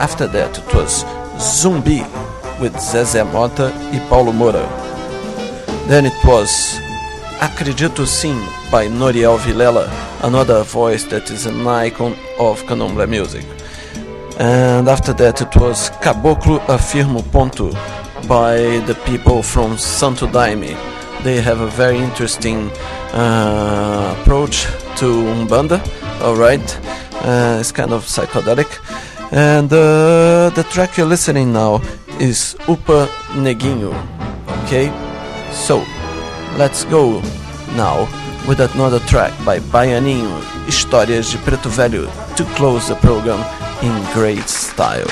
after that it was Zumbi with Zezé Mota e Paulo Moura. Then it was Acredito Sim by Noriel Vilela, another voice that is an icon of Candomblé music. And after that it was Caboclo Afirmo Ponto by the people from Santo Daime. They have a very interesting approach to Umbanda, alright, it's kind of psychedelic. And the track you're listening now is Upa Neguinho, okay? So, let's go now with another track by Baianinho, Histórias de Preto Velho, to close the program in great style.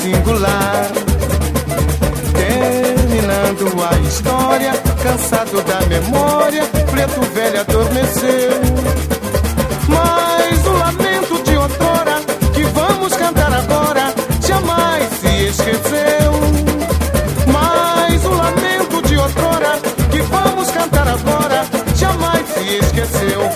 Singular, terminando a história, cansado da memória, preto velho adormeceu. Mas o lamento de outrora, que vamos cantar agora, jamais se esqueceu. Mas o lamento de outrora, que vamos cantar agora, jamais se esqueceu.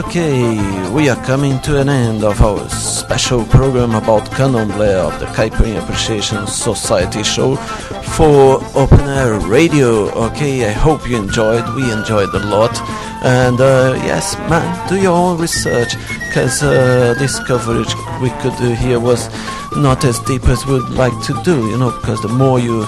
Okay, we are coming to an end of our special program about Candomblé of the Caipirinha Appreciation Society show for Open Air Radio. Okay, I hope you enjoyed. We enjoyed a lot. And yes, man, do your own research, because this coverage we could do here was not as deep as we'd like to do, you know, because the more you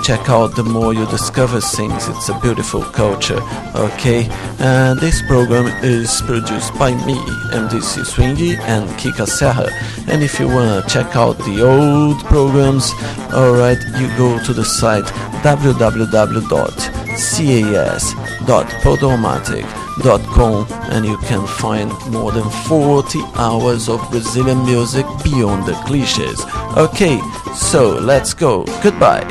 check out, the more you discover things. It's a beautiful culture, okay? And this program is produced by me, MDC Swingy, and Kika Serra. And if you want to check out the old programs, alright, you go to the site www.cas.podomatic.com and you can find more than 40 hours of Brazilian music beyond the cliches. Okay, so let's go. Goodbye.